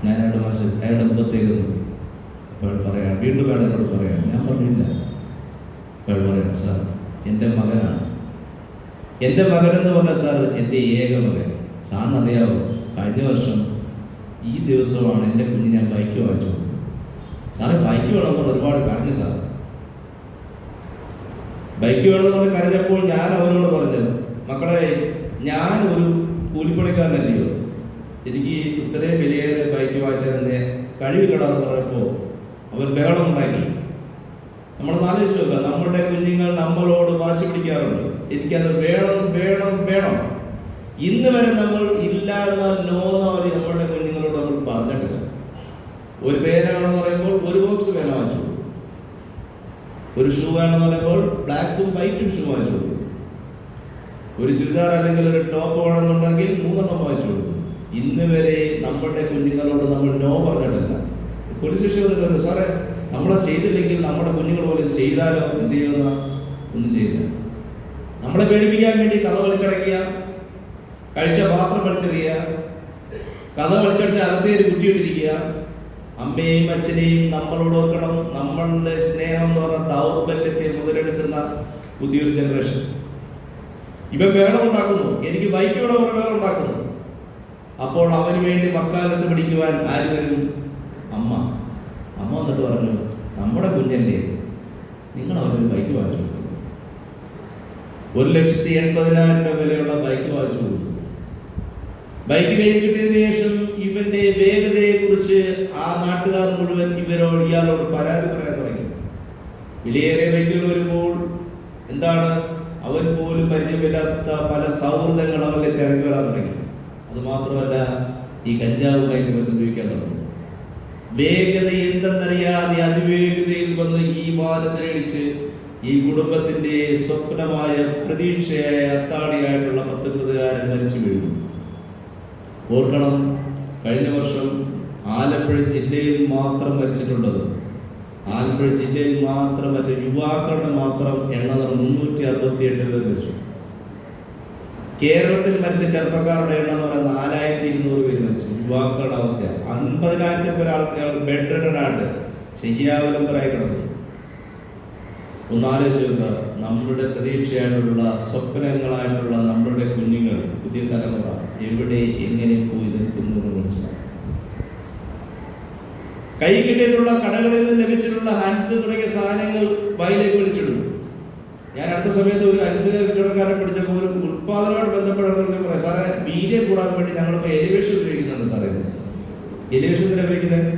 ഞാൻ അയാളുടെ മുഖത്തേക്ക് നോക്കി. അപ്പോൾ പറയാം, വീണ്ടും വേണം എന്നോട് പറയാം. ഞാൻ പറഞ്ഞില്ല. അപ്പോൾ പറയാം, സാർ, എൻ്റെ മകനാണ്. എൻ്റെ മകനെന്ന് പറഞ്ഞാൽ സാർ എൻ്റെ ഏക മകൻ. സാറിനറിയാവോ, കഴിഞ്ഞ വർഷം ഈ ദിവസമാണ് എൻ്റെ കുഞ്ഞ് ഞാൻ ബൈക്ക് വാങ്ങിച്ചു കൊടുത്തത്. സാറേ, ബൈക്ക് വേണമെന്ന് ഒരുപാട് കരഞ്ഞു. സാർ, ബൈക്ക് വേണമെന്ന് പറഞ്ഞ് കരഞ്ഞപ്പോൾ ഞാൻ അവനോട് പറഞ്ഞത്, മക്കളെ, ഞാൻ ഒരു കൂലിപ്പണിക്കാരനല്ലയോ, എനിക്ക് ഇത്രയും വിലയേറെ ബൈക്ക് വാങ്ങിച്ചതിൻ്റെ കഴിവില്ലടാന്ന് പറഞ്ഞപ്പോൾ അവൻ ബഹളം ഉണ്ടാക്കി. നമ്മളൊന്ന് ആലോചിച്ച് നോക്കുക, നമ്മുടെ കുഞ്ഞുങ്ങൾ നമ്മളോട് വാശി പിടിക്കാറുണ്ട്, എനിക്കത് വേണം വേണം വേണം. ഇന്ന് വരെ നമ്മൾ ഇല്ല എന്നാൽ നോ എന്നവർ നമ്മുടെ കുഞ്ഞുങ്ങളോട് നമ്മൾ പറഞ്ഞിട്ടില്ല. ഒരു പേന വേണമെന്ന് പറയുമ്പോൾ ഒരു ബോക്സ് പേന വാങ്ങിച്ചു, ഒരു ഷൂ വേണമെന്ന് പറയുമ്പോൾ ബ്ലാക്കും വൈറ്റും ഷൂ വാങ്ങിച്ചു കൊടുക്കും. ഒരു ചുരിദാർ അല്ലെങ്കിൽ ഒരു ടോപ്പ് വേണമെന്നുണ്ടെങ്കിൽ 3 എണ്ണം വാങ്ങിച്ചു കൊടുക്കും. ഇന്ന് വരെ നമ്മുടെ കുഞ്ഞുങ്ങളോട് നമ്മൾ നോ പറഞ്ഞിട്ടില്ല. പോലീസ് സ്റ്റേഷനിൽ സാറേ, നമ്മളെ ചെയ്തില്ലെങ്കിൽ നമ്മുടെ കുഞ്ഞുങ്ങൾ പോലെ ചെയ്താലോ എന്ത് ചെയ്യുന്ന ഒന്നും ചെയ്യില്ല. നമ്മളെ പേടിപ്പിക്കാൻ വേണ്ടി കഥ വലിച്ചടക്കുക, കഴിച്ച പാത്രം വലിച്ചെറിയുക, കഥ വലിച്ചടിച്ച് അകത്തേര് കുട്ടിയിട്ടിരിക്കുക. അമ്മയെയും അച്ഛനെയും നമ്മളോട് ഓർക്കണം. നമ്മളുടെ സ്നേഹം എന്ന് പറഞ്ഞ ദൗർബല്യത്തെ മുതലെടുക്കുന്ന പുതിയൊരു ജനറേഷൻ. ഇവൻ വേളം ഉണ്ടാക്കുന്നു, എനിക്ക് ബൈക്ക് വേണമെന്ന് വേളം ഉണ്ടാക്കുന്നു. അപ്പോൾ അവന് വേണ്ടി മക്കാലത്ത് പിടിക്കുവാൻ ആര് വരും? അമ്മ. അമ്മ വന്നിട്ട് പറഞ്ഞു, നമ്മുടെ കുഞ്ഞല്ലേ, നിങ്ങൾ അവനൊരു ബൈക്ക് വാങ്ങിച്ചു കൊടുക്കും. 1,80,000 രൂപ വിലയുള്ള ബൈക്ക് വാങ്ങിച്ചു കൊടുക്കും. ബൈക്ക് കയ്യിൽ കിട്ടിയതിനു ശേഷം ഇവന്റെ വേഗതയെ കുറിച്ച് ആ നാട്ടുകാർ മുഴുവൻ ഇയാളോട് പരാതി പറയാൻ തുടങ്ങി. വിലയേറിയ ബൈക്കുകൾ വരുമ്പോൾ എന്താണ്, അവൻ പോലും പരിചയമില്ലാത്ത പല സൗഹൃദങ്ങൾ അവന്റെ തിരഞ്ഞു വരാൻ തുടങ്ങി. അതുമാത്രമല്ല, ഈ കഞ്ചാവ് ബൈക്ക് വെറുതെ ഉപയോഗിക്കാൻ തുടങ്ങി. വേഗത എന്തെന്നറിയാതെ അതിവേഗതയിൽ വന്ന് ഈ വാഹനത്തിനടിച്ച് ഈ കുടുംബത്തിന്റെ സ്വപ്നമായ പ്രതീക്ഷയായ അത്താണിയായിട്ടുള്ള 10 പ്രതികാരൻ മരിച്ചു വീഴുന്നു. ഓർക്കണം, കഴിഞ്ഞ വർഷം ആലപ്പുഴ ജില്ലയിൽ മാത്രം മരിച്ചിട്ടുള്ളത്, ആലപ്പുഴ ജില്ലയിൽ മാത്രം മറ്റേ യുവാക്കളുടെ മാത്രം എണ്ണം 368 പേർ മരിച്ചു. കേരളത്തിൽ മരിച്ച ചെറുപ്പക്കാരുടെ എണ്ണം എന്ന് പറയുന്നത് 4200 പേര് മരിച്ചു. യുവാക്കളുടെ അവസ്ഥ 50,000 പേർ ആൾക്കാർ ബെഡ് റിഡനായിട്ട് ശയ്യാവലംബരായി കിടന്നു. ഒന്നാലോചിച്ച് നോക്കുക, നമ്മുടെ പ്രതീക്ഷയായിട്ടുള്ള സ്വപ്നങ്ങളായിട്ടുള്ള നമ്മളുടെ കുഞ്ഞുങ്ങൾ, പുതിയ തലമുറ എവിടെ എങ്ങനെ പോയി നിൽക്കുന്നു എന്ന് മനസ്സിലാക്കും. കൈ കിട്ടിയിട്ടുള്ള കടകളിൽ നിന്ന് ലഭിച്ചിട്ടുള്ള ഹാൻസ് തുടങ്ങിയ സാധനങ്ങൾ വായിലേക്ക് വലിച്ചിടുന്നു. ഞാൻ അടുത്ത സമയത്ത് ഒരു ഹാൻസ് കച്ചവടക്കാരെ പിടിച്ചപ്പോൾ ഒരു ഉത്പാദനവുമായിട്ട് ബന്ധപ്പെടുന്ന പറയാം, സാറേ, വീര്യം കൂടാൻ വേണ്ടി ഞങ്ങളിപ്പോൾ എലിവേഷൻ ഉപയോഗിക്കുന്നുണ്ട്. സാറേ, എലിവേഷൻ എന്തിനാ ഉപയോഗിക്കുന്നത്?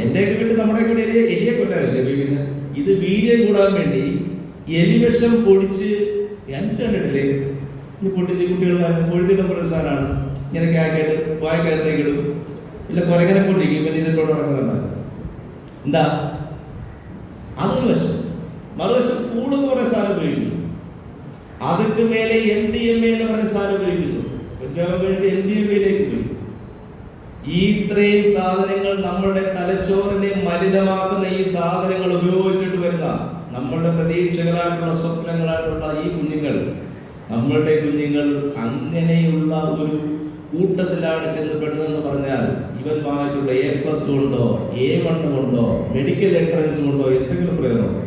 എന്റെയൊക്കെ വീട്ടിൽ നമ്മുടെയൊക്കെ എലിയെ കൊല്ലാനല്ലേ ഉപയോഗിക്കുന്നത്. ഇത് വീര്യം കൂടാൻ വേണ്ടി എലിവിഷം പൊടിച്ച് ഹാൻസ് കണ്ടിട്ടില്ലേ, ഇനി പൊട്ടിച്ച് കുട്ടികൾ കൊഴുത്തിട്ട് പറയുന്ന സാധനമാണ്. ഇങ്ങനെയൊക്കെ ആക്കിയിട്ട് വായക്കകത്തേക്ക് ഇടും. ഇല്ല, കുരങ്ങനെ കൊണ്ടിരിക്കും, പിന്നെ ഇതിലൂടെ നടക്കുന്നുണ്ട്. എന്താ, അതൊരു വശം. മറുവശം കൂടെന്ന് പറയുന്ന സാധനം ഉപയോഗിക്കുന്നു. അതിക്ക് മേലെ MDMA എന്ന് പറയുന്ന സാധനം ഉപയോഗിക്കുന്നു. MDMAയിലേക്ക് പോയി. ഈ ഇത്രയും സാധനങ്ങൾ നമ്മുടെ തലച്ചോറിനെ മലിനമാക്കുന്ന ഈ സാധനങ്ങൾ ഉപയോഗിച്ചിട്ട് വരുന്ന നമ്മളുടെ പ്രതീക്ഷകളായിട്ടുള്ള സ്വപ്നങ്ങളായിട്ടുള്ള ഈ കുഞ്ഞുങ്ങൾ, നമ്മളുടെ കുഞ്ഞുങ്ങൾ അങ്ങനെയുള്ള ഒരു കൂട്ടത്തിലാണ് ചെന്നപ്പെടുന്നതെന്ന് പറഞ്ഞാൽ, ഇവൻ വാങ്ങിച്ചുള്ള A+ കൊണ്ടോ A1 കൊണ്ടോ മെഡിക്കൽ എൻട്രൻസ് കൊണ്ടോ എന്തെങ്കിലും പ്രയോജനമുണ്ടോ?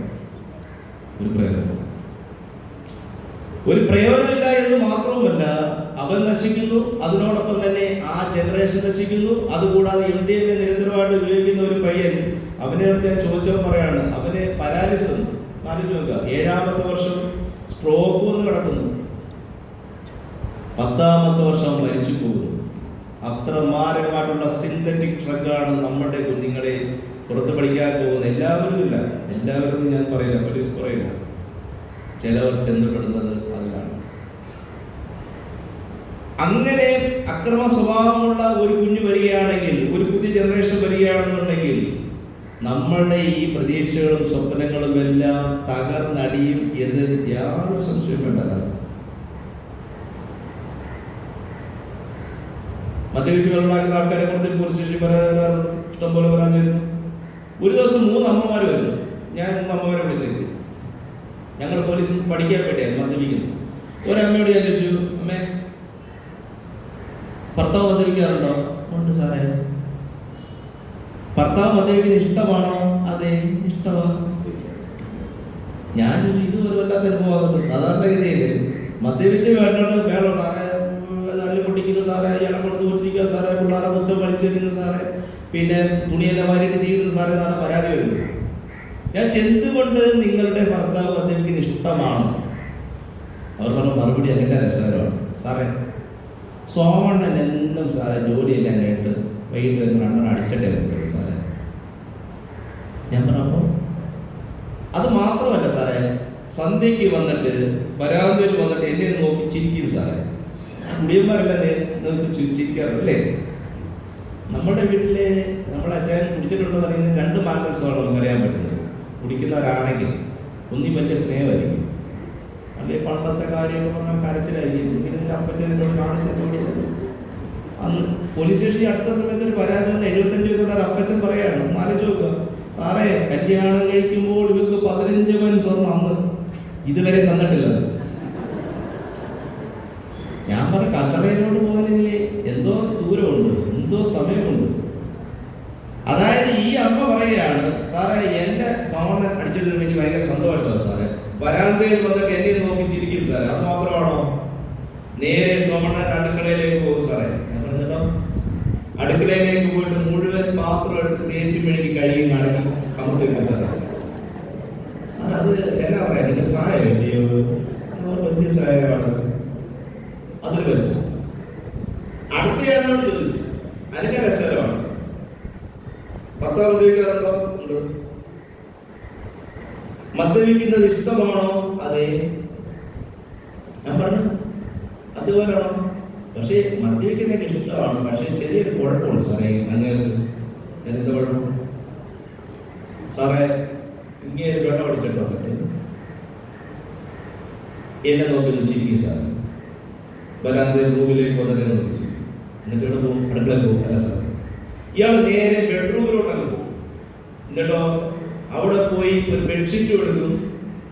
ഒരു പ്രയോജനമില്ല എന്ന് മാത്രവുമല്ല, അവൻ നശിക്കുന്നു, അതിനോടൊപ്പം തന്നെ ആ ജനറേഷൻ നശിക്കുന്നു. അതുകൂടാതെ MDMA നിരന്തരമായിട്ട് ഉപയോഗിക്കുന്ന ഒരു പയ്യൻ, അവനെ ഞാൻ ചോദിച്ചപ്പോൾ പറയാണ്, അവന് പാരാലിസിസ്. ആലോചിച്ച് നോക്കുക, 7ാമത്തെ വർഷം സ്ട്രോക്ക് വന്ന് കിടക്കുന്നു, 10ാമത്തെ വർഷം മരിച്ചു പോകുന്നു. അത്ര മാരകമായിട്ടുള്ള സിന്തറ്റിക് ഡ്രഗാണ് നമ്മുടെ കുഞ്ഞുങ്ങളെ പുറത്ത് പഠിക്കാൻ പോകുന്നത്. എല്ലാവരും ഞാൻ പറയില്ല, പോലീസ് പറയില്ല, ചിലവർ ചെന്നപ്പെടുന്നത് അതിലാണ്. അങ്ങനെ അക്രമ സ്വഭാവമുള്ള ഒരു കുഞ്ഞു വരികയാണെങ്കിൽ, ഒരു പുതിയ ജനറേഷൻ വരികയാണെന്നുണ്ടെങ്കിൽ, നമ്മളുടെ ഈ പ്രതീക്ഷകളും സ്വപ്നങ്ങളും എല്ലാം തകർന്നടിയും എന്നതിൽ യാതൊരു സംശയവും വേണ്ട. മദ്യപിച്ച് വെള്ളമുണ്ടാക്കുന്ന ആൾക്കാരെ കുറിച്ച് പോലീസ് സ്റ്റേഷനിൽ പരാതി, ഇഷ്ടംപോലെ പരാതി വരുന്നു. ഒരു ദിവസം 3 അമ്മമാർ വരുന്നു. ഞാൻ 3 അമ്മമാരെ വിളിച്ചേക്ക്, ഞങ്ങൾ പോലീസിൽ പഠിക്കാൻ വേണ്ടിയാണ് മദ്യപിക്കുന്നത്. ഒരമ്മയോട് ഞാൻ ചോദിച്ചു, അമ്മേ ഭർത്താവ് മദ്യപിക്കാറുണ്ടോ? ഉണ്ട് സാറേ. ഭർത്താവ് മദ്യപിക്കുന്നത് ഇഷ്ടമാണോ? അതെ, ഇഷ്ടമാണ്. ഞാൻ ചോദിച്ചു, ഇതുപോലെ വല്ലാത്ത അനുഭവം. സാധാരണഗതിയിൽ മദ്യപിച്ച് വേണ്ടത് വേണോ സാറേ, തല്ലി പൊട്ടിക്കുന്നു സാറേ, ഇയാളെ കൊണ്ട് തോറ്റിരിക്കുക സാറേ, പിള്ളേരെ പുസ്തകം പഠിച്ചിരുന്നു സാറേ, പിന്നെ തുണിയെല്ലാം വാരിയിട്ട് തീരുന്നു സാറേ എന്നാണ് പരാതി വരുന്നത്. ഞാൻ എന്തുകൊണ്ട് നിങ്ങളുടെ ഭർത്താവ് മദ്യപിക്കുന്നത് ഇഷ്ടമാണ്? അവർ പറഞ്ഞ മറുപടി അല്ലെങ്കിൽ രസകരമാണ്. സാറേ, സോമണ്ണൻ എന്നും സാറേ ജോലിയെല്ലാം കേട്ട് വൈകിട്ട് വരുമ്പോൾ 2 അടിച്ചിട്ടേ വരുത്തുള്ളൂ സാറേ. ഞാൻ പറഞ്ഞപ്പോൾ അത് മാത്രമല്ല സാറേ, സന്ധ്യയ്ക്ക് വന്നിട്ട് വരാന്തയിൽ വന്നിട്ട് എന്നെ നോക്കി ചിരിക്കും സാറേ. കുടിയന്മാരെല്ലാം ചിരിക്കാറുണ്ടല്ലേ? നമ്മുടെ വീട്ടിലെ നമ്മുടെ അച്ഛൻ കുടിച്ചിട്ടുണ്ടോ എന്ന് 2 മാനസമാണ് നമുക്ക് അറിയാൻ പറ്റുന്നത്. കുടിക്കുന്നവരാണെങ്കിൽ ഒന്നി വലിയ സ്നേഹമായിരിക്കും, അല്ലെങ്കിൽ പണ്ടത്തെ കാര്യമൊക്കെ പറഞ്ഞാൽ കരച്ചിലായിരിക്കും. പിന്നെ അപ്പച്ചനോട് കാണിച്ചോടി അന്ന് പോലീസ് സ്റ്റേഷനിൽ അടുത്ത സമയത്ത് ഒരു പരാതി വന്ന് 75 വയസ്സുള്ള അപ്പച്ചൻ പറയാണ്, ആലോചിച്ച് നോക്കുക സാറേ, കല്യാണം കഴിക്കുമ്പോൾ ഇവർക്ക് 15 പവൻ സ്വർണ്ണം അന്ന് ഇതുവരെ തന്നിട്ടില്ല. ഞാൻ പറഞ്ഞ കല്ലറയിലോട്ട് പോകാനില്ലേ എന്തോ ദൂരമുണ്ട്, എന്തോ സമയമുണ്ട്. അതായത് ഈ അമ്മ പറയുകയാണ്, സാറേ എൻ്റെ സോമണ്ണൻ അടിച്ചിട്ട് എനിക്ക് ഭയങ്കര സന്തോഷമാണ് സാറേ, വരാന്തയിൽ വന്നിട്ട് എന്നെ നോക്കി ചിരിക്കും സാറേ. അത് മാത്രമാണോ? നേരെ സോമണ്ണൻ അടുക്കളയിലേക്ക് പോകും സാറേ. ഞാൻ പറഞ്ഞല്ലോ, അടുക്കളയിലേക്ക് പോയിട്ട് മുഴുവൻ പാത്രം എടുത്ത് തേച്ച് മെഴുകി കഴുകി നടക്കി അമ്മത്തേക്ക് സാറേ. സാറേ അത് എന്നാ പറയാ, എനിക്ക് സഹായം വലിയ സഹായമാണ്. അതൊരു രസം. അടുത്തയാളോട് ചോദിച്ചു, എനിക്ക് രസകരമാണ്, ഭർത്താവ് മദ്യപിക്കാറുണ്ടോ? ഉണ്ട്. മദ്യപിക്കുന്നത് ഇഷ്ടമാണോ? അതെ. ഞാൻ പറഞ്ഞു, അതുപോലെയാണോ? പക്ഷേ മദ്യപിക്കുന്നത് ഇഷ്ടമാണ്, പക്ഷെ ചെറിയൊരു കുഴപ്പമുണ്ട് സാറേ. അങ്ങനെ എന്താ കുഴപ്പം? സാറേ, ഇങ്ങനെ വെള്ളം അടിച്ചിട്ടോ എന്നെ നോക്കി ചിരിക്കും സാറേ. വരാതെ റൂമിലേക്ക് വന്നിട്ട് നോക്കി, എന്നിട്ട് ഇവിടെ പോകും, അടുക്കളയിൽ പോകും. അല്ല സാറേ, ഇയാൾ നേരെ ബെഡ്റൂമിലോട്ടങ്ങ് പോകും. എന്നിട്ടോ അവിടെ പോയി ഒരു ബെഡ്ഷീറ്റ് എടുക്കും,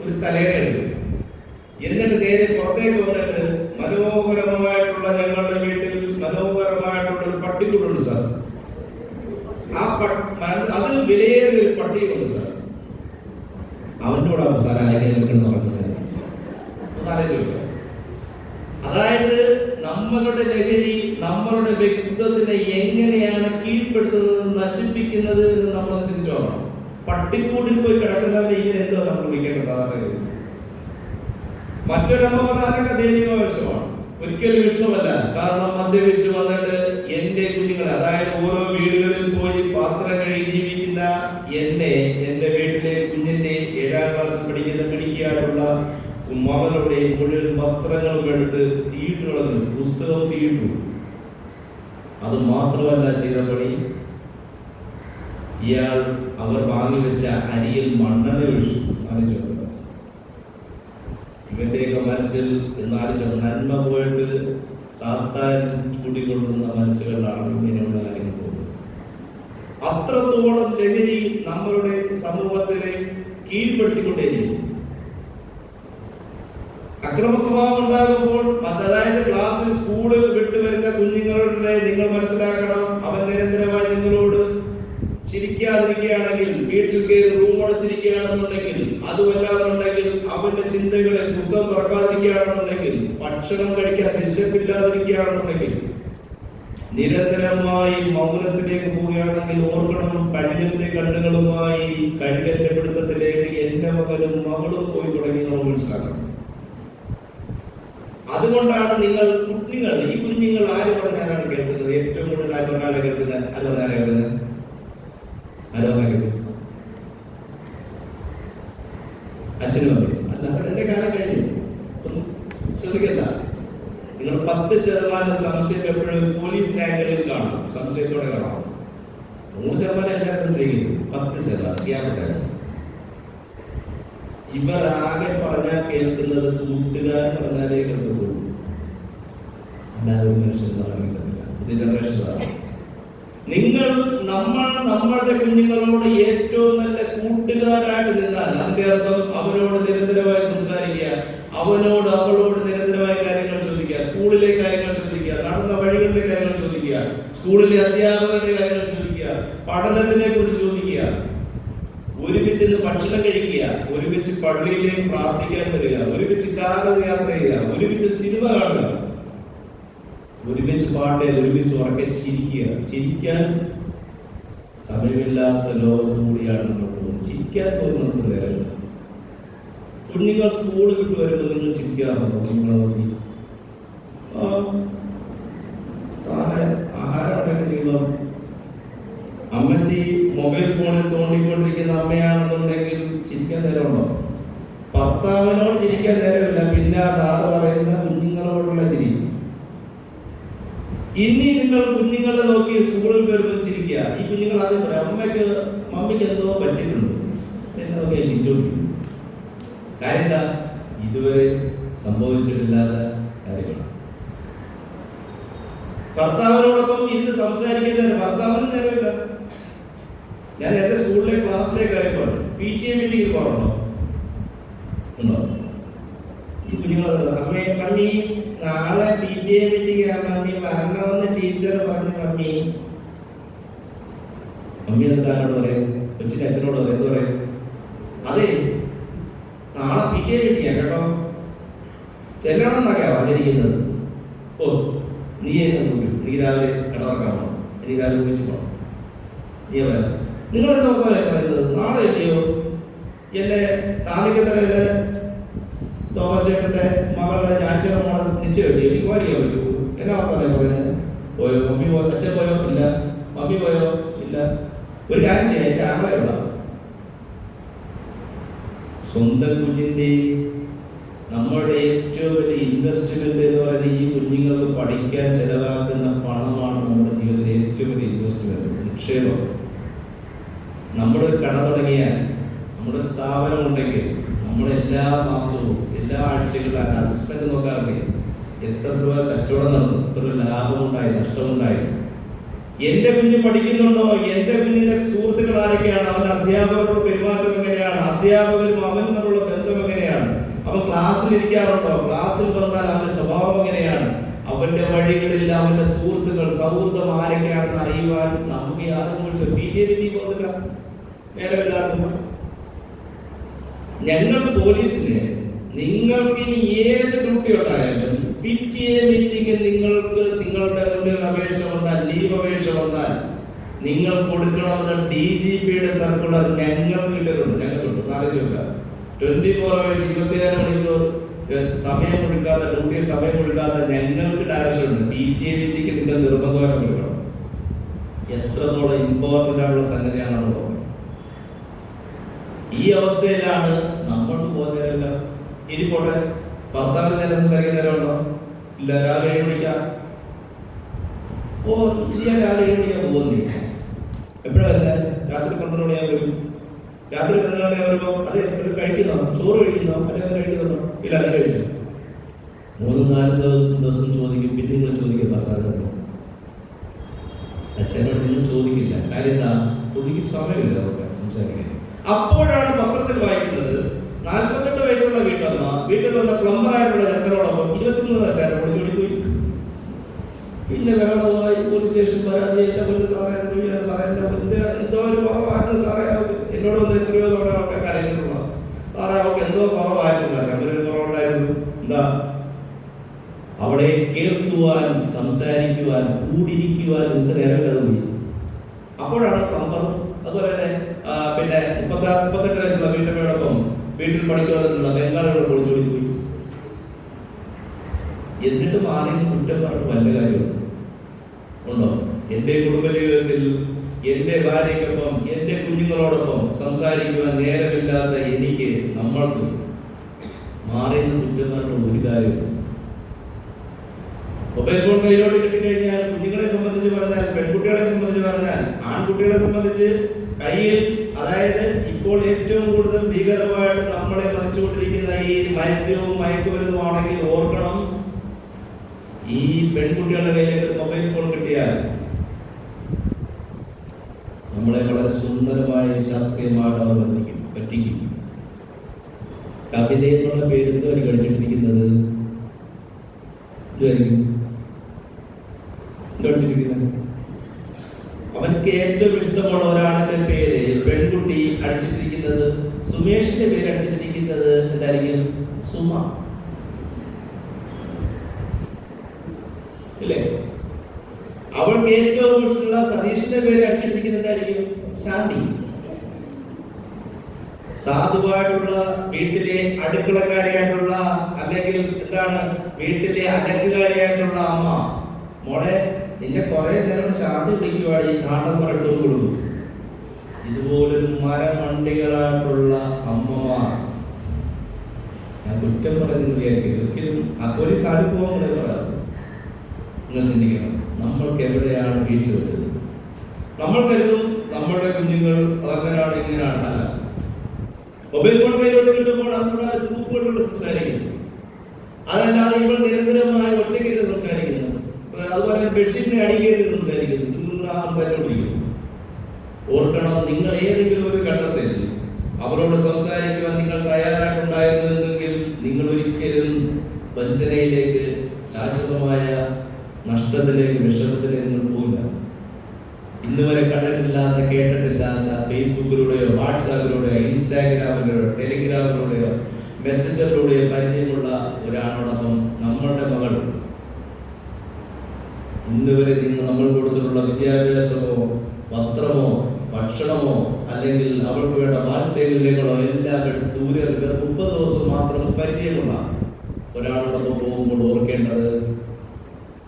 ഒരു തലേണ എടുക്കും. എന്നിട്ട് നേരെ പുറത്തേക്ക് വന്നിട്ട് മനോഹരമായിട്ടുള്ള ഞങ്ങളുടെ വീട്ടിൽ മനോഹരമായിട്ടുള്ള ഒരു പട്ടിക്കൂടുണ്ട് സാർ. അതിൽ വിലയേറിയ ഒരു പട്ടിയുണ്ട് സാർ. അവൻ്റെ കൂടെ സാർ അതിനെ നടക്കുന്നത് ആലോചിക്കുക. അതായത് നമ്മളുടെ ലഹരി നമ്മളുടെ വ്യക്തിത്വത്തിനെ എങ്ങനെയാണ് കീഴ്പ്പെടുത്തുന്നത്, നശിപ്പിക്കുന്നത് എന്ന് നമ്മൾ ചിന്തിച്ചു നോക്കണം. പട്ടിക്കൂടിൽ പോയി കിടക്കുന്നവരെ ഇങ്ങനെ എന്തോ നമ്മൾ വിളിക്കേണ്ട സാധാരണ. മറ്റൊരമ്മ പറഞ്ഞാലൊക്കെ ദൈനികമാവശ്യമാണ്, ഒരിക്കലും ഇഷ്ടമല്ല. കാരണം മദ്യപിച്ച് വന്നിട്ട് എൻ്റെ കുഞ്ഞുങ്ങളെ, അതായത് ഓരോ വീടുകളിൽ പോയി പാത്രം കഴുകി ജീവിക്കുന്ന എന്നെ, എൻ്റെ വീട്ടിലെ കുഞ്ഞിൻ്റെ 7ാം ക്ലാസ്സിൽ പഠിക്കുന്ന മിടുക്കിയായിട്ടുള്ള മകളുടെ മുഴുവൻ വസ്ത്രങ്ങളും എടുത്ത് തീയിട്ടുകളഞ്ഞു, പുസ്തകം തീയിട്ടു. അത് മാത്രമല്ല ചെയ്ത പണി, ഇയാൾ അവർ വാങ്ങിവെച്ച അരിയിൽ മണ്ണെണ്ണ ഒഴിച്ചു. ആലോചിച്ചു, ഇവന്റെയൊക്കെ മനസ്സിൽ എന്നാലോചിച്ചു, നന്മ പോയിട്ട് സാത്താൻ കുടികൊള്ളുന്ന മനസ്സുകളിലാണ് ഇങ്ങനെയുള്ള കാര്യങ്ങൾ പോകുന്നത്. അത്രത്തോളം ലഹരി നമ്മളുടെ സമൂഹത്തിനെ കീഴ്പ്പെടുത്തിക്കൊണ്ടേയിരിക്കും. അക്രമ സ്വഭാവം ഉണ്ടാകുമ്പോൾ, അതായത് ക്ലാസ്സിൽ സ്കൂളിൽ വിട്ടു വരുന്ന കുഞ്ഞുങ്ങളുടെ നിങ്ങൾ മനസ്സിലാക്കണം, അവൻ നിരന്തരമായി നിങ്ങളോട് ചിരിക്കാതിരിക്കുകയാണെങ്കിൽ, വീട്ടിൽ കയറി റൂം അടച്ചിരിക്കുകയാണെന്നുണ്ടെങ്കിൽ, അതുമല്ലാന്നുണ്ടെങ്കിൽ അവന്റെ ചിന്തകളെ പുസ്തകം തുറക്കാതിരിക്കുകയാണെന്നുണ്ടെങ്കിൽ, ഭക്ഷണം കഴിക്കാൻ വിശപ്പില്ലാതിരിക്കുകയാണെന്നുണ്ടെങ്കിൽ, നിരന്തരമായി മൗനത്തിലേക്ക് പോവുകയാണെങ്കിൽ ഓർക്കണം, കഴുകന്റെ കണ്ണുകളുമായി കഴുകന്റെ പിടുത്തത്തിലേക്ക് എന്റെ മകനും മകളും പോയി തുടങ്ങി നമ്മൾ മനസ്സിലാക്കണം. അതുകൊണ്ടാണ് നിങ്ങൾ കുട്ടികൾ, ഈ കുഞ്ഞുങ്ങൾ ആര് പറഞ്ഞാലാണ് കേൾക്കുന്നത്? ഏറ്റവും കൂടുതൽ ആര് പറഞ്ഞാലാണ് കേൾക്കുന്നത്? ആര് പറഞ്ഞാലാണ് കേൾക്കുന്നത്? ആര് പറഞ്ഞാൽ കേൾക്കുന്നത്? അച്ഛനും അമ്മയും. അല്ല, എന്റെ കാലം കഴിഞ്ഞു, ഒന്നും വിശ്വസിക്കണ്ട. നിങ്ങൾ 10% സംശയം എപ്പോഴും പോലീസ് ആംഗിളിൽ കാണും, സംശയത്തോടെ കാണാം. 100% എല്ലാവരും സംശയിക്കുന്നത്, 10% ഗ്യാപ്. ഇവർ ആകെ പറഞ്ഞാൽ കേൾക്കുന്നത് കൂട്ടുകാർ പറഞ്ഞാലേ കേൾക്കത്തുള്ളൂ, അല്ലാതെ ഒരു മനുഷ്യൻ പറയാൻ പറ്റില്ല. പുതിയ ജനറേഷൻ നമ്മളുടെ കുഞ്ഞുങ്ങളോട് ഏറ്റവും നല്ല കൂട്ടുകാരായിട്ട് നിന്നാൽ അതിന്റെ അർത്ഥം അവനോട് നിരന്തരമായി സംസാരിക്കുക, അവനോട് അവളോട് നിരന്തരമായ കാര്യങ്ങൾ ചോദിക്കുക, സ്കൂളിലെ കാര്യങ്ങൾ ചോദിക്കുക, നടന്ന വഴികളിലെ കാര്യങ്ങൾ ചോദിക്കുക, സ്കൂളിലെ അധ്യാപകരുടെ കാര്യങ്ങൾ ചോദിക്കുക, പഠനത്തിനെ കുറിച്ച് ചോദിക്കുക, ഒരുമിച്ച് ഭക്ഷണം കഴിക്കുക, ഒരുമിച്ച് പള്ളിയിലേക്ക് പ്രാർത്ഥിക്കാൻ വരിക, ഒരുമിച്ച് കാറിൽ യാത്ര ചെയ്യുക, ഒരുമിച്ച് സിനിമ കാണുക, ഒരുമിച്ച് പാട്ട്, ഒരുമിച്ച് ഉറക്കെ ചിരിക്കുക. ചിരിക്കാൻ സമയമില്ലാത്ത ലോകത്തുകൂടിയാണ് നമ്മൾ പോകുന്നത്. ചിരിക്കാൻ പോലും നമുക്ക് നേരമില്ല. കുഞ്ഞുങ്ങൾ സ്കൂൾ വിട്ട് വരുമ്പോൾ നിങ്ങൾ ചിരിക്കാറുണ്ടോ? നിങ്ങളെ നോക്കി ആഹാരം കഴിയുമ്പോൾ അമ്മച്ചി മൊബൈൽ ഫോണിൽ തോണ്ടിക്കൊണ്ടിരിക്കുന്ന അമ്മയാണെന്നുണ്ടെങ്കിൽ ചിരിക്കാൻ നേരമുണ്ടോ? ഭർത്താവിനോട് ചിരിക്കാൻ നേരമില്ല, പിന്നെ ആ സാറ് പറയുന്ന കുഞ്ഞുങ്ങളോടുള്ള ചിരി. ഇനി നിങ്ങൾ കുഞ്ഞുങ്ങളെ നോക്കി സ്കൂളിൽ കയറുമ്പോൾ ചിരിക്കുക. ഈ കുഞ്ഞുങ്ങൾ ആദ്യം പറയാം, മമ്മിക്ക് എന്തോ പറ്റിയിട്ടുണ്ട്, എന്നെ നോക്കി ചിരിച്ചോണ്ടിരിക്കും. കാര്യം എന്താ? ഇതുവരെ സംഭവിച്ചിട്ടില്ലാത്ത കാര്യമാണ്. ഭർത്താവിനോടൊപ്പം ഇരുന്ന് സംസാരിക്കാൻ ഭർത്താവിനും നേരമില്ല. ഞാൻ എന്റെ സ്കൂളിലെ ക്ലാസ്സിലെ കാര്യം പറഞ്ഞു. PTA മീറ്റിംഗിൽ പോകണോ ഉണ്ടോ? ഈ കുഞ്ഞുങ്ങൾ മമ്മി നാളെ PTA മീറ്റിംഗ് മമ്മി വരണമെന്ന് ടീച്ചർ പറഞ്ഞു. മമ്മി അത് ആരോട് പറയും? കൊച്ചിന്റെ അച്ഛനോട് പറയും. എന്ത് പറയും? അതെ നാളെ PTA മീറ്റിംഗ് കേട്ടോ, ചെല്ലണം എന്നൊക്കെയാ പറഞ്ഞിരിക്കുന്നത്. ഓ നീ രാവിലെ ഇടവറക്കാണോ? നീ രാവിലെ വിളിച്ചു പോകണം. നീ പറയാം നിങ്ങളെന്താ പറയുന്നത്? നാളെ അല്ലയോ എന്റെ താലിക്കത്തറയിലെ തോമസേട്ടന്റെ മകളുടെ ജാൻസിയുടെ മോളെ നിശ്ചയം കിട്ടിയോ? എനിക്ക് പോരിക്കാൻ പറ്റുമോ? എന്നാ പറഞ്ഞേ പറയുന്നത്? പോയോ? മമ്മി പോയോ? അച്ഛൻ പോയോ? ഇല്ല. മമ്മി പോയോ? ഇല്ല. ഒരു കാര്യം ചെയ്യാം, എന്റെ ആളെ ഉള്ള സ്വന്തം കുഞ്ഞിന്റെ നമ്മളുടെ ഏറ്റവും വലിയ ഇൻവെസ്റ്റ്മെന്റ് എന്ന് പറയുന്നത് ഈ കുഞ്ഞുങ്ങൾക്ക് പഠിക്കാൻ ചെലവാക്കുന്ന പണമാണ്. നമ്മുടെ ജീവിതത്തിലെ ഏറ്റവും വലിയ ഇൻവെസ്റ്റ്മെന്റ്, നിക്ഷേപം. നമ്മുടെ കട തുടങ്ങിയാൽ, നമ്മുടെ സ്ഥാപനം ഉണ്ടെങ്കിൽ നമ്മൾ എല്ലാ മാസവും എല്ലാ ആഴ്ചകളിലും അസസ്മെന്റ് നോക്കാറില്ലേ? എത്ര രൂപ കച്ചവടം നടന്നു, എത്ര ലാഭമുണ്ടായി, നഷ്ടമുണ്ടായി, എന്റെ കുഞ്ഞ് പഠിക്കുന്നുണ്ടോ, എന്റെ കുഞ്ഞിന്റെ സുഹൃത്തുക്കൾ ആരൊക്കെയാണ്, അവന്റെ അധ്യാപകരോട് പെരുമാറ്റം എങ്ങനെയാണ്, അധ്യാപകരും അവനും തമ്മിലുള്ള ബന്ധം എങ്ങനെയാണ്, അവൻ ക്ലാസ്സിൽ ഇരിക്കാറുണ്ടോ, ക്ലാസ്സിൽ വന്നാൽ അവന്റെ സ്വഭാവം എങ്ങനെയാണ്, അവന്റെ വഴികളിൽ അവന്റെ സുഹൃത്തുക്കൾ സൗഹൃദം ആരൊക്കെയാണെന്ന് അറിയുവാൻ നമുക്ക് യാതൊരു PTA മീറ്റിംഗ് പോകുന്നില്ല, നേരമില്ലായിരുന്നു. ഞങ്ങൾ പോലീസിന് നിങ്ങൾക്ക് ഇനി ഏത് ഡ്യൂട്ടി ഉണ്ടായാലും PTA മീറ്റിംഗിൽ നിങ്ങൾക്ക് നിങ്ങളുടെ മുന്നിൽ അപേക്ഷ വന്നാൽ, ലീവ് അപേക്ഷ വന്നാൽ നിങ്ങൾ കൊടുക്കണമെന്ന് DGPയുടെ സർക്കുലർ ഞങ്ങൾക്ക് ഇട്ടിട്ടുണ്ട്. ഞങ്ങൾക്കുണ്ട്. നാളെ 24 hours 24 മണിക്കൂർ സമയം കൊടുക്കാതെ, ഡ്യൂട്ടിയിൽ സമയം കൊടുക്കാതെ ഞങ്ങൾക്ക് ഡയറക്ഷൻ ഉണ്ട്. PTA മീറ്റിംഗ് നിങ്ങൾ നിർബന്ധമായിട്ട് കൊടുക്കണം. എത്രത്തോളം ഇമ്പോർട്ടൻ്റ് ആയിട്ടുള്ള സംഗതിയാണെന്ന് തോന്നുന്നത്. ഈ അവസ്ഥയിലാണ് നമ്മൾ പോകുന്നതല്ല. ഇനി പോട്ടെ, ഭർത്താവിന് നേരം സംസാരിക്കുന്ന നേരമുണ്ടോ? ഇല്ല. രാവിലെ 7 മണിക്കാ? ഓ ഞാൻ രാവിലെ 7 മണിക്കാ പോകുന്നില്ല. എപ്പോഴാ വരുന്നത്? രാത്രി 12 മണിയാകും വരും. രാത്രി 12 മണിയാകും വരുമ്പോൾ അത് കഴിക്കുന്നോ? ചോറ് കഴിക്കുന്നോ? അല്ലെങ്കിൽ കഴിക്കുന്നുണ്ടോ? ഇല്ല, അത് കഴിച്ചു. 3-4 ദിവസം ചോദിക്കും. പിന്നെ നിങ്ങൾ ചോദിക്കും ഭർത്താവിനോടോ? അച്ഛനോട് നിങ്ങൾ ചോദിക്കില്ല. കാര്യം എന്താ? എനിക്ക് സമയമില്ല സംസാരിക്കാൻ. അപ്പോഴാണ് പത്രത്തിൽ വായിക്കുന്നത് 48 വയസ്സുള്ള വീട്ടമ്മ വീട്ടിൽ വന്ന പ്ലംബറായിട്ടുള്ള ചെറുക്കനോടൊപ്പം 23 വയസ്സായിട്ട് ഒളിച്ചോടി പോയി. പിന്നെ ബഹളമായി പോലീസ് സ്റ്റേഷൻ പരാതി. എന്റെ കൊണ്ട് സാറേ എന്തോ ഒരു കുറവായിരുന്നു സാറേ, എന്നോട് വന്ന് എത്രയോ തവണ അവർക്ക് കരഞ്ഞിട്ടുള്ള സാറേ, അവർക്ക് എന്തോ കുറവായിരുന്നു സാറേ, അങ്ങനെ ഒരു കുറവുണ്ടായിരുന്നു. എന്താ? അവിടെ കേൾക്കുവാൻ, സംസാരിക്കുവാൻ, കൂടിയിരിക്കുവാൻ നമുക്ക് നേരമില്ലാതെ പോയി. അപ്പോഴാണ് പ്ലംബർ, അതുപോലെ തന്നെ പിന്നെ 38 വയസ്സുള്ള വീട്ടമ്മയോടൊപ്പം വീട്ടിൽ പഠിക്കുവാനുള്ള ബംഗാളികളോട് ഒളിച്ചോടി പോയി. എന്നിട്ട് മാറി കുറ്റം പറഞ്ഞ് വല്ല കാര്യമുണ്ടോ? ഉണ്ടോ? എന്റെ കുടുംബജീവിതത്തിൽ എന്റെ ഭാര്യയ്ക്കൊപ്പം, എന്റെ കുഞ്ഞുങ്ങളോടൊപ്പം സംസാരിക്കുവാൻ നേരമില്ലാത്ത എനിക്ക്, നമ്മൾക്ക് മാറി കുറ്റം പറഞ്ഞ ഒരു കാര്യമുണ്ട്? മൊബൈൽ ഫോൺ കയ്യിലോട്ട് കിട്ടിക്കഴിഞ്ഞാൽ കുഞ്ഞുങ്ങളെ സംബന്ധിച്ച് പറഞ്ഞാൽ, പെൺകുട്ടികളെ സംബന്ധിച്ച് പറഞ്ഞാൽ, ആൺകുട്ടികളെ സംബന്ധിച്ച് കയ്യിൽ, അതായത് ഇപ്പോൾ ഏറ്റവും കൂടുതൽ ഭീകരമായിട്ട് നമ്മളെ മതിച്ചുകൊണ്ടിരിക്കുന്ന ഈ മയക്കവും മയക്കുമരുന്നുമാണെങ്കിൽ ഓർക്കണം, ഈ പെൺകുട്ടികളുടെ കയ്യിലേക്ക് മൊബൈൽ ഫോൺ കിട്ടിയാൽ നമ്മളെ വളരെ സുന്ദരമായി ശാസ്ത്രീയമായിട്ട് അവർ പറ്റിക്കും. കവിത എന്നുള്ള പേരെന്തോ അവർ കഴിച്ചിട്ടിരിക്കുന്നത്, അവനക്ക് ഏറ്റവും ഇഷ്ടമുള്ള ഒരാളിന്റെ പേര് പെൺകുട്ടി അടിച്ചിട്ടിരിക്കുന്നത്, സുമേഷിന്റെ പേര് അടിച്ചിട്ടിരിക്കുന്നത് എന്തായിരിക്കും? സുമ, ഇല്ലേ? അവൾക്ക് ഏറ്റവും ഇഷ്ടമുള്ള സതീഷിന്റെ പേര് അടിച്ചിട്ടിരിക്കുന്നത് എന്തായിരിക്കും? ശാന്തി. സാധുവായിട്ടുള്ള വീട്ടിലെ അടുക്കളക്കാരിയായിട്ടുള്ള, അല്ലെങ്കിൽ എന്താണ്, വീട്ടിലെ അലക്കുകാരിയായിട്ടുള്ള അമ്മ, മോളെ നിന്നെ കുറെ നേരം ശാന്തി വിളിക്കുവാടി, നാടൻ എടുത്തോണ്ട് കൊടുക്കും. ഇതുപോലൊരു മരമണ്ടികളായിട്ടുള്ള അമ്മമാർ, ഞാൻ കുറ്റം പറയുന്നത് വിചാരിക്കും, ഒരിക്കലും പോലീസ് ആടിപ്പോകാൻ പറയാം. നിങ്ങൾ ചിന്തിക്കണം, നമ്മൾക്ക് എവിടെയാണ് വീഴ്ച വരുന്നത്? നമ്മൾ കരുതും നമ്മളുടെ കുഞ്ഞുങ്ങൾ അങ്ങനെയാണ് ഇങ്ങനെയാണ്. അല്ല, മൊബൈൽ ഫോൺ കയ്യിലോട്ട് കിട്ടുമ്പോൾ അതുകൂടാതെ ഗ്രൂപ്പുകളിലൂടെ സംസാരിക്കുന്നു. അതല്ലാതെ ഇവൾ നിരന്തരമായി ഒറ്റയ്ക്ക് സംസാരിക്കുന്നു, അതുപോലെ ബെഡ്ഷീറ്റിനെ അടിക്കരുത് സംസാരിക്കുന്നു, സംസാരിച്ചുകൊണ്ടിരിക്കുന്നു. ഓർക്കണം, നിങ്ങൾ ഏതെങ്കിലും ഒരു ഘട്ടത്തിൽ അവരോട് സംസാരിക്കുവാൻ നിങ്ങൾ തയ്യാറായിട്ടുണ്ടായിരുന്നെങ്കിൽ നിങ്ങൾ ഒരിക്കലും വഞ്ചനയിലേക്ക്, ശാശ്വതമായ നഷ്ടത്തിലേക്ക്, വിഷമത്തിലേക്ക് നിങ്ങൾ പോകില്ല. ഇന്ന് വരെ കണ്ടിട്ടില്ലാത്ത, കേട്ടിട്ടില്ലാത്ത, ഫേസ്ബുക്കിലൂടെയോ വാട്സാപ്പിലൂടെയോ ഇൻസ്റ്റാഗ്രാമിലൂടെയോ ടെലിഗ്രാമിലൂടെയോ മെസ്സഞ്ചറിലൂടെയോ പരിചയമുള്ള ഒരാളോടൊപ്പം നമ്മളുടെ മകൾ ഇന്ന് വരെ നമ്മൾ കൊടുത്തിട്ടുള്ള വിദ്യാഭ്യാസമോ വസ്ത്രമോ ഭക്ഷണമോ അല്ലെങ്കിൽ അവൾക്ക് വേണ്ട വാത്സല്യങ്ങളോ എല്ലാം എടുത്ത് ദൂരെ 30 ദിവസം മാത്രം പരിചയമുള്ള ഒരാളോടൊപ്പം പോകുമ്പോൾ ഓർക്കേണ്ടത്,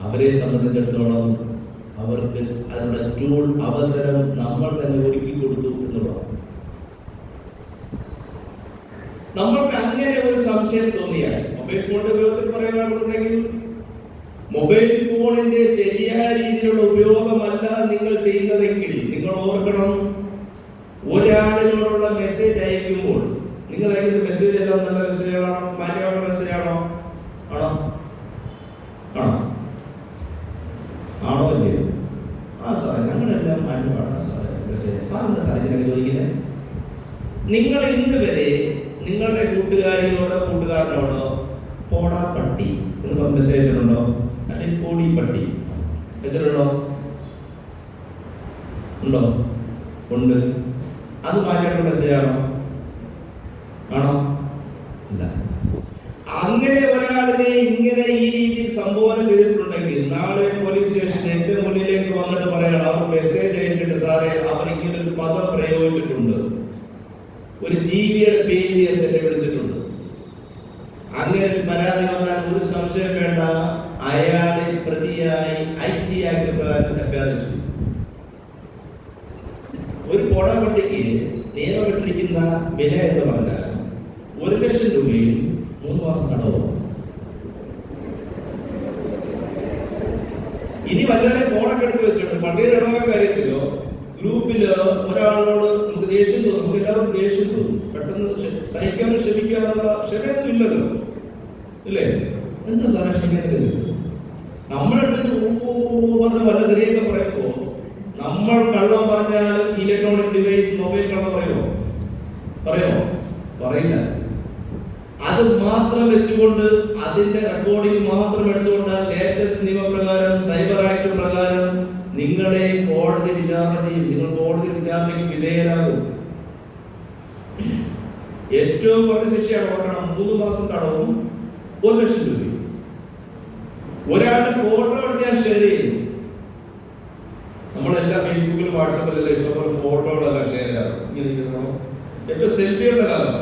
അവരെ സംബന്ധിച്ചിടത്തോളം അവർക്ക് അതിനുള്ള ടൂൾ, അവസരം നമ്മൾ തന്നെ ഒരുക്കി കൊടുത്തു എന്നുള്ളതാണ്. നമ്മൾക്ക് അങ്ങനെ ഒരു സംശയം തോന്നിയാൽ, മൊബൈൽ ഫോണിന്റെ ഉപയോഗത്തിൽ പറയുകയാണെന്നുണ്ടെങ്കിൽ, മൊബൈൽ ഫോണിന്റെ ശരിയായ രീതിയിലുള്ള ഉപയോഗമല്ല നിങ്ങൾ ചെയ്യുന്നതെങ്കിൽ നിങ്ങൾ ഓർക്കണം, ഒരാളിനോടുള്ള മെസ്സേജ് അയക്കുമ്പോൾ നിങ്ങൾ അയക്കുന്ന മെസ്സേജ് എല്ലാം നല്ല മെസ്സേജാണോ, മാന്യമുള്ള മെസ്സേജാണോ? ആണോ? ആണോ? ആണോ അല്ലയോ? സാറേ ഞങ്ങളെല്ലാം മാന്യമാണ് സാറേ മെസ്സേജ്. സാറെന്താ സാറേ ഇതിനൊക്കെ ചോദിക്കുന്നത്? നിങ്ങൾ ഇന്ന് വരെ നിങ്ങളുടെ കൂട്ടുകാരിയോടോ കൂട്ടുകാരനോടോ പോടാ പട്ടി എന്ന് മെസ്സേജ് ഉണ്ടോ? അല്ലെങ്കിൽ പോടി പട്ടി വെച്ചിട്ടുണ്ടോ? ഉണ്ടോ? ഉണ്ട്. അത് മാറ്റിയുള്ള മെസ്സേജാണോ? ആണോ? ഇല്ല. അങ്ങനെ ഒരാളിനെ ഇങ്ങനെ ഈ രീതിയിൽ സംബോധന ചെയ്തിട്ടുണ്ടെങ്കിൽ നാളെ പോലീസ് സ്റ്റേഷനിൽ എന്റെ മുന്നിലേക്ക് വന്നിട്ട് പറയണം, അവർ മെസ്സേജ് അയച്ചിട്ട് സാറേ അവർ ഇങ്ങനെ ഒരു പദം പ്രയോഗിച്ചിട്ടുണ്ട്, ഒരു ജീവിയുടെ പേര് തന്നെ വിളിച്ചിട്ടുണ്ട്. അങ്ങനെ ഒരു പരാതി വന്നാൽ ഒരു സംശയം വേണ്ട, അയാളെ പ്രതിയായി IT ആക്ട് പ്രകാരം എഫ്ഐആർ ചെയ്യും. ഒരു പോടാപട്ടിക്ക് നിയമമിട്ടിരിക്കുന്ന വില എന്ന് പറഞ്ഞാൽ 1 ലക്ഷം രൂപയും 3 മാസം തടവും. ഇനി വല്ലവരെ ഫോണൊക്കെ എടുത്ത് വെച്ചിട്ട് പള്ളിയുടെ ഇടവക കാര്യത്തിലോ ഗ്രൂപ്പിലോ ഒരാളോട് നമുക്ക് ദേഷ്യം തോന്നും, നമുക്ക് എല്ലാവർക്കും ദേഷ്യം തോന്നും, പെട്ടെന്ന് സഹിക്കാനും ക്ഷമിക്കാനുള്ള ക്ഷമയൊന്നും ഇല്ലല്ലോ, ഇല്ലേ? എന്താ സാറേ ക്ഷമിക്കാനൊക്കെ? നമ്മളെടുത്ത് പറഞ്ഞ വല്ല തിരിയൊക്കെ പറയുമ്പോ നമ്മൾ കള്ളം പറഞ്ഞാലും ഇലക്ട്രോണിക് ഡിവൈസ് മൊബൈൽ കള്ളം പറയുമോ? പറയില്ല. അത് മാത്രം വെച്ചുകൊണ്ട് അതിന്റെ റെക്കോർഡിംഗ് മാത്രം എടുത്തുകൊണ്ട് ലേറ്റസ്റ്റ് നിയമപ്രകാരം, സൈബർ ആക്ട് പ്രകാരം നിങ്ങളെ കോടതി വിചാരണ ചെയ്യും. നിങ്ങൾ കോടതി വിചാരണയ്ക്ക് വിധേയരാകും. ഏറ്റവും കുറഞ്ഞ ശിക്ഷയാണ് ഓർക്കണം, 3 മാസം തടവും 1 ലക്ഷം രൂപയും. ഒരാളുടെ ഫോട്ടോ എടുത്ത് ഞാൻ ഷെയർ ചെയ്തു. നമ്മളെല്ലാം ഫേസ്ബുക്കിലും വാട്സാപ്പിലെല്ലാം ഇഷ്ടംപോലെ ഫോട്ടോകളെല്ലാം ഷെയർ ചെയ്യാറുണ്ട്. ഏറ്റവും സെൽഫിയുടെ കാലം.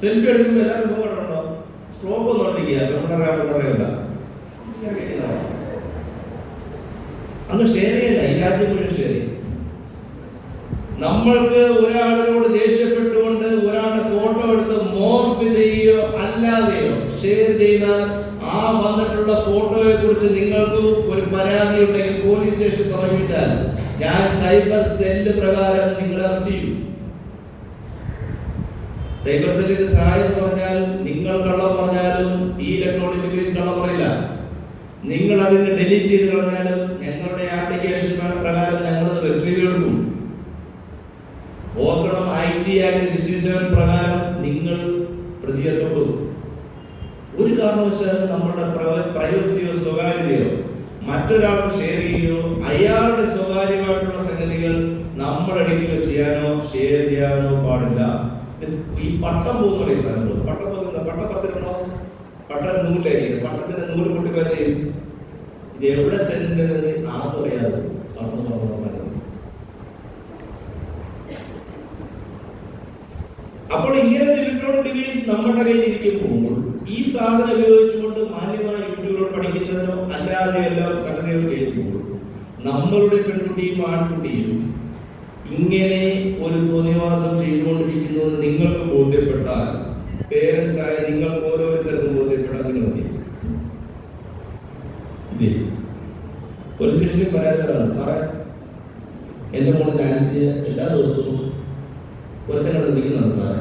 സെൽഫി എടുക്കുമ്പോൾ എല്ലാവരും പോകണോ? സ്ട്രോക്ക് ഒന്നോണ്ടിരിക്കുക, അറിയില്ല, അങ്ങ് ഷെയർ ചെയ്യല്ല, ഈ രാജ്യം മുഴുവൻ ഷെയർ ചെയ്യും. നമ്മൾക്ക് ഒരാളിനോട് ദേഷ്യപ്പെട്ടുകൊണ്ട് ഒരാളുടെ ഫോട്ടോ എടുത്ത് മോർഫ് ചെയ്യുകയോ അല്ലാതെയോ ഷെയർ ചെയ്താൽ ആ വന്നിട്ടുള്ള ഫോട്ടോയെ കുറിച്ച് നിങ്ങൾക്ക് ഒരു പരാതി ഉണ്ടെങ്കിൽ പോലീസ് സ്റ്റേഷൻ സമീപിച്ചാൽ ഞാൻ സൈബർ സെല്ല് പ്രകാരം നിങ്ങളെ അറസ്റ്റ് ചെയ്യും. സൈബർ സെല്ലിന്റെ സഹായം എന്ന് പറഞ്ഞാൽ നിങ്ങൾ കള്ളം പറഞ്ഞാലും ഈ ഇലക്ട്രോണിക് ഡിവൈസ് കള്ളം പറയില്ല. നിങ്ങൾ അതിനെ ഡിലീറ്റ് ചെയ്ത് കളഞ്ഞാലും ഞങ്ങളുടെ ആപ്ലിക്കേഷൻ പ്രകാരം ഞങ്ങൾ റിട്രീവ് എടുക്കും. ഓർക്കണം, IT ആക്ട് 67 പ്രകാരം നിങ്ങൾ പ്രതികരിക്കപ്പെടും. ഒരു കാരണവശാലും നമ്മുടെ പ്രൈവസിയോ സ്വകാര്യതയോ മറ്റൊരാൾക്ക് ഷെയർ ചെയ്യുകയോ അയാളുടെ സ്വകാര്യമായിട്ടുള്ള സംഗതികൾ നമ്മളെടുക്കുകയോ ചെയ്യാനോ ഷെയർ ചെയ്യാനോ പാടില്ല. ഈ പട്ടം പോകുന്ന സാധനം, പട്ടം പോകുന്ന പട്ടപ്പത്തിലുണ്ടോ? പട്ടം നൂലായിരിക്കും. പട്ടത്തിന്റെ നൂല് പൊട്ടിപ്പോയത് ഇത് എവിടെ ചെല്ലുന്നതെന്ന് ആർക്കും അറിയാതെ പറഞ്ഞു. അപ്പോൾ ഇങ്ങനെ ഒരു ഇലക്ട്രോണിക് ഡിവൈസ് നമ്മുടെ കയ്യിൽ ഇരിക്കുമ്പോൾ ഈ സാധനം ഉപയോഗിച്ചുകൊണ്ട് മാന്യമായ യൂട്യൂബിലൂടെ പഠിക്കുന്നതിനോ അല്ലാതെ എല്ലാം സംഗതികൾ ചെയ്യുമ്പോൾ നമ്മളുടെ പെൺകുട്ടിയും ആൺകുട്ടിയും ഇങ്ങനെ ഒരു തോന്നിവാസം ചെയ്തുകൊണ്ടിരിക്കുന്നു എന്ന് നിങ്ങൾക്ക് ബോധ്യപ്പെട്ടാൽ, പേരൻസ് ആയ നിങ്ങൾക്ക് ഓരോരുത്തർക്കും ബോധ്യപ്പെട്ടാൽ നിങ്ങൾ പോലീസ് സ്റ്റേഷനിൽ പരാതിയാണ്. സാറേ, എൻ്റെ മോള് ഡാൻസ് എല്ലാ ദിവസവും ഒരുത്തനോട് വിളിക്കുന്നുണ്ട്. സാറേ,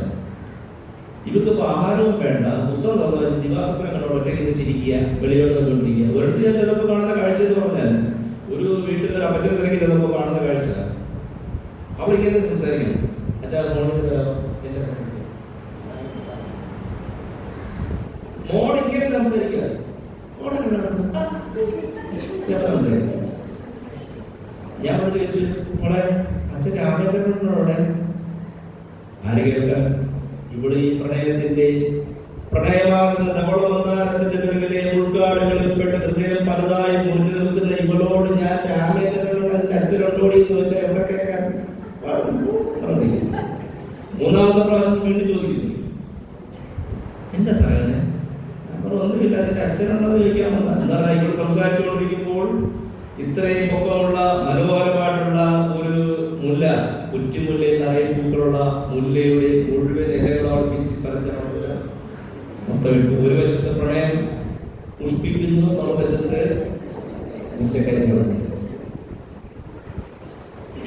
ഇവർക്ക് ആഹാരവും വേണ്ട, പുസ്തകം തുറന്നു വെച്ച് നിവാസപ്പനെ കണ്ടോ ഒറ്റയ്ക്ക് ചിരിക്കുക, വെളിയോട്ട് കണ്ടുകൊണ്ടിരിക്കുക. ഒരിടത്ത് ഞാൻ ചിലപ്പോൾ കാണുന്ന കാഴ്ച എന്ന് പറഞ്ഞാൽ ഒരു വീട്ടിൽ ഒരു അപ്പച്ചനെ തിരക്കി ചിലപ്പോൾ കാണുന്ന കാഴ്ച അവളിങ്ങനെ സംസാരിക്കണം. അച്ഛാ, മോളിങ്ങനെ സംസാരിക്കുക. ഞാൻ ചോദിച്ചു, മോളെ അച്ഛൻ രാമേന്ദ്രനുണ്ടോ അവിടെ? ആര് കേൾക്കാൻ? ഇവിടെ ഈ പ്രണയമാകുന്ന ധവളമന്ദാരത്തിന്റെ പിറകിലെ ഉൾക്കാടുകളിൽ പെട്ട ഹൃദയം പലതായി മുറിഞ്ഞു നിൽക്കുന്ന ഇവളോട് ഞാൻ രാമേന്ദ്രനോട് അതിന്റെ അച്ഛനുണ്ടോടി എന്ന് വെച്ചാൽ എവിടെ കേൾക്കാൻ? മൂന്നാമത്തെ പ്രാവശ്യം വേണ്ടി ചോദിക്കുന്നു, എന്താ സാറേ? ഒന്നുമില്ല, അതിന്റെ അച്ഛനുണ്ടെന്ന് ചോദിക്കാമല്ല. എന്താ പറയുക, ഇവിടെ സംസാരിച്ചുകൊണ്ടിരിക്കുമ്പോൾ ഇത്രയും പൊക്കമുള്ള മനോഹരമായിട്ടുള്ള ഒരു മുല്ല, കുറ്റിമുല്ല നിറയെ പൂക്കളുള്ള മുല്ലയുടെ മുഴുവൻ ഇലകളോട് പിഞ്ചി പറിച്ചാണ് മൊത്തം ഇട്ടു. ഒരു വശത്ത് പ്രണയം പുഷ്പിക്കുന്നു, മറുവശത്ത് മുല്ലക്കരിഞ്ഞുണ്ട്.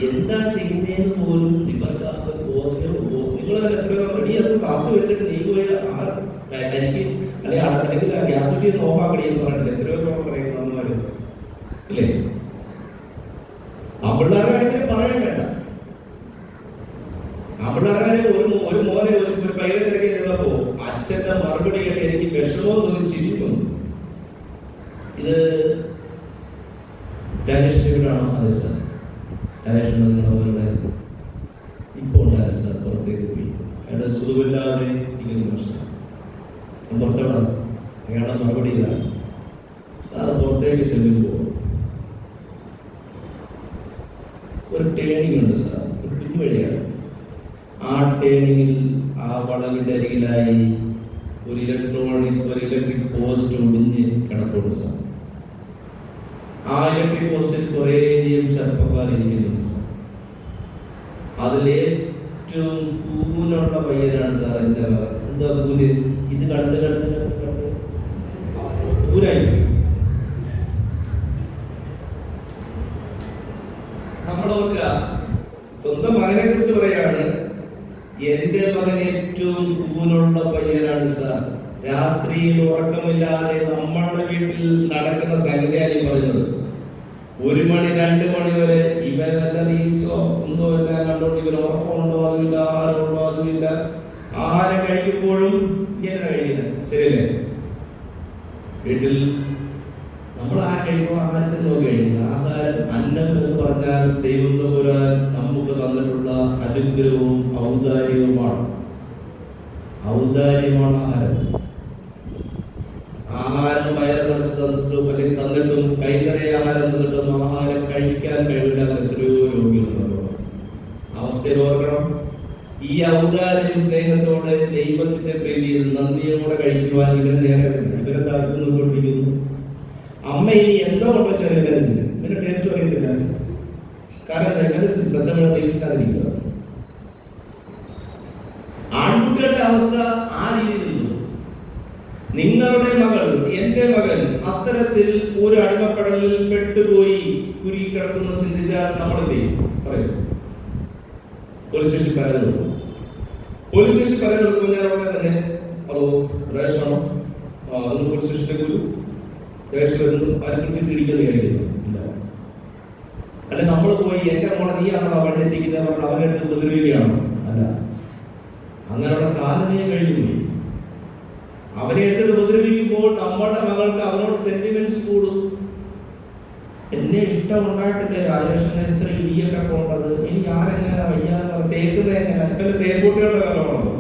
എന്താ ചെയ്യുന്നതെന്ന് പോലും നിങ്ങൾക്ക് ബോധ്യമോ? നിങ്ങൾ അതിന് എത്രയോ റെഡി അത് കാത്തു വെച്ചിട്ട് നീങ്ങുകയോ എനിക്ക് അല്ലെങ്കിൽ ഗ്യാസ് കുറ്റി ഓഫാക്കടി എന്ന് പറഞ്ഞില്ല. എത്രയോ തവണ പറയുന്നു അമ്മമാര്, അല്ലേ? ആമ്പിള്ളേരെ കാര്യത്തിൽ പറയാൻ വേണ്ട. ആമ്പിള്ളേരെ ഒരു മോനെ ഒരു പയ്യനെ തിരക്കി ചെന്നപ്പോ അച്ഛന്റെ മറുപടി കേട്ട് എനിക്ക് വിഷമവും തോന്നി ചിരിക്കുന്നു. ഇത് രാജേഷിന്റെ വീടാണോ? അതെ സാർ. രാജേഷ് നിങ്ങളുടെ ഇപ്പോൾ ഉണ്ടായിരുന്നു സാർ. പുറത്തേക്ക് പോയി, അയാളുടെ സുഖമില്ലാതെ ഇരിക്കുന്ന പ്രശ്നം. പുറത്തോടെ അയാളുടെ മറുപടി ഇതാണ്, സാർ പുറത്തേക്ക് ചെല്ലുമ്പോൾ ഒരു ടേണിംഗ് ഉണ്ട് സാർ, ഒരു പിൻവഴിയാണ്. ആ ടേണിങ്ങിൽ ആ വളവിന്റെ അരികിലായി ഒരു ഇലക്ട്രിക് പോസ്റ്റ് ഒടിഞ്ഞ് കിടപ്പുണ്ട് സാർ. ആ ഇലക്ട്രിക് പോസ്റ്റിൽ കുറേയധികം ചെറുപ്പക്കാരിയ്ക്കുന്നുണ്ട് സാർ. അതിലേറ്റവും കൂനുള്ള പയ്യനാണ് സാർ. എന്താ കൂന്? ഇത് കണ്ട് കണ്ട് കണ്ട് കണ്ട് കൂനായി. നമ്മളോർക്കുക, സ്വന്തം മകനെ കുറിച്ച് പറയാണ്, എന്റെ മകൻ ഏറ്റവും കൂനുള്ള പയ്യനാണ് സാർ. രാത്രിയിൽ ഉറക്കമില്ലാതെ നമ്മളുടെ വീട്ടിൽ നടക്കുന്ന സംഗതിയാണ് പറയുന്നത്. 1 മണി 2 മണി വരെ ഇവൻ വല്ല റീൽസോ എന്തോ എല്ലാം കണ്ടോണ്ട് ഇവൻ ഉറക്കമുണ്ടോ അതുമില്ല, ആഹാരമുണ്ടോ അതുമില്ല. ആഹാരം കഴിക്കുമ്പോഴും ഇങ്ങനെ കഴിക്കുന്നത് ശരിയല്ലേ? വീട്ടിൽ നമ്മൾ ആഹാരം കഴിക്കുമ്പോൾ ആഹാരത്തിൽ നോക്കി കഴിക്കുന്നത്. ആഹാരം, അന്നം എന്ന് പറഞ്ഞാൽ ദൈവം തമ്പുരാൻ നമുക്ക് തന്നിട്ടുള്ള അനുഗ്രഹവും ഔദാര്യവുമാണ്. ഔദാര്യമാണ് ആഹാരം. ആഹാരം വയറ് നിറച്ച് തന്നിട്ടും അല്ലെങ്കിൽ തന്നിട്ടും കൈ നിറയെ ആഹാരം തന്നിട്ടും ആഹാരം കഴിക്കാൻ കഴിവില്ലാത്ത എത്രയോ രോഗികളുണ്ടോ? അവസ്ഥയിൽ ഓർക്കണം, ഈ ഔദാര്യം സ്നേഹത്തോടെ ദൈവത്തിന്റെ പ്രീതിയിൽ നന്ദിയോടെ കഴിക്കുവാൻ ഇവരെ താഴ്ത്തുന്നുകൊണ്ടിരിക്കുന്നു. അമ്മ ഇനി എന്തോ കൊണ്ട് വെച്ചാൽ ഇവന് ടേസ്റ്റ് അറിയത്തില്ല. കാരണം ഇവന്റെ ശ്രദ്ധ ദൈവസ്ഥാനിരിക്കുക. ആൺകുട്ടികളുടെ അവസ്ഥ ആ രീതിയിൽ നിങ്ങളുടെ മകൾ, എന്റെ മകൾ അത്തരത്തിൽ ഒരു അടിമപ്പെടലിൽ പെട്ടുപോയി കുരുങ്ങി കിടക്കുന്നു ചിന്തിച്ചാൽ നമ്മൾ എന്ത് ചെയ്യും? പറയും, പോലീസ് സ്റ്റേഷൻ പരാതി കൊടുക്കും. പോലീസ് സ്റ്റേഷൻ പരാതി കൊടുക്കുമ്പോൾ ഞാൻ ഉടനെ തന്നെ ഹലോ റേഷാണോ, അന്ന് പോലീസ് സ്റ്റേഷനിലേക്ക് ഒരു റേഷൻ വരുന്നു, അതിനെക്കുറിച്ച് തിരിക്കുന്ന കാര്യമില്ല. അല്ലെ നമ്മൾ പോയി എന്റെ മോളെ നീ ആണോ വഴിതെറ്റിക്കുന്നത് പറഞ്ഞാൽ അവനെ എടുത്ത് ഉപദ്രവിക്കുകയാണോ? അല്ല, അങ്ങനെയുള്ള കാലമേ കഴിഞ്ഞു പോയി. അവനെ എടുത്തിട്ട് ഉപദ്രവിക്കുമ്പോൾ നമ്മളുടെ മകൾക്ക് അവനോട് സെന്റിമെന്റ്സ് കൂടും. എന്നെ ഇഷ്ടമുണ്ടായിട്ടില്ലേ രാജേഷനെ ഇത്ര ഇടിയൊക്കെ കൊണ്ടത്, എനിക്ക് ആരെങ്ങനെ വയ്യാന്ന് തേക്കുന്നത് എങ്ങനെ? ഇപ്പൊ തേക്കൂട്ടികളുടെ കാലമാണല്ലോ.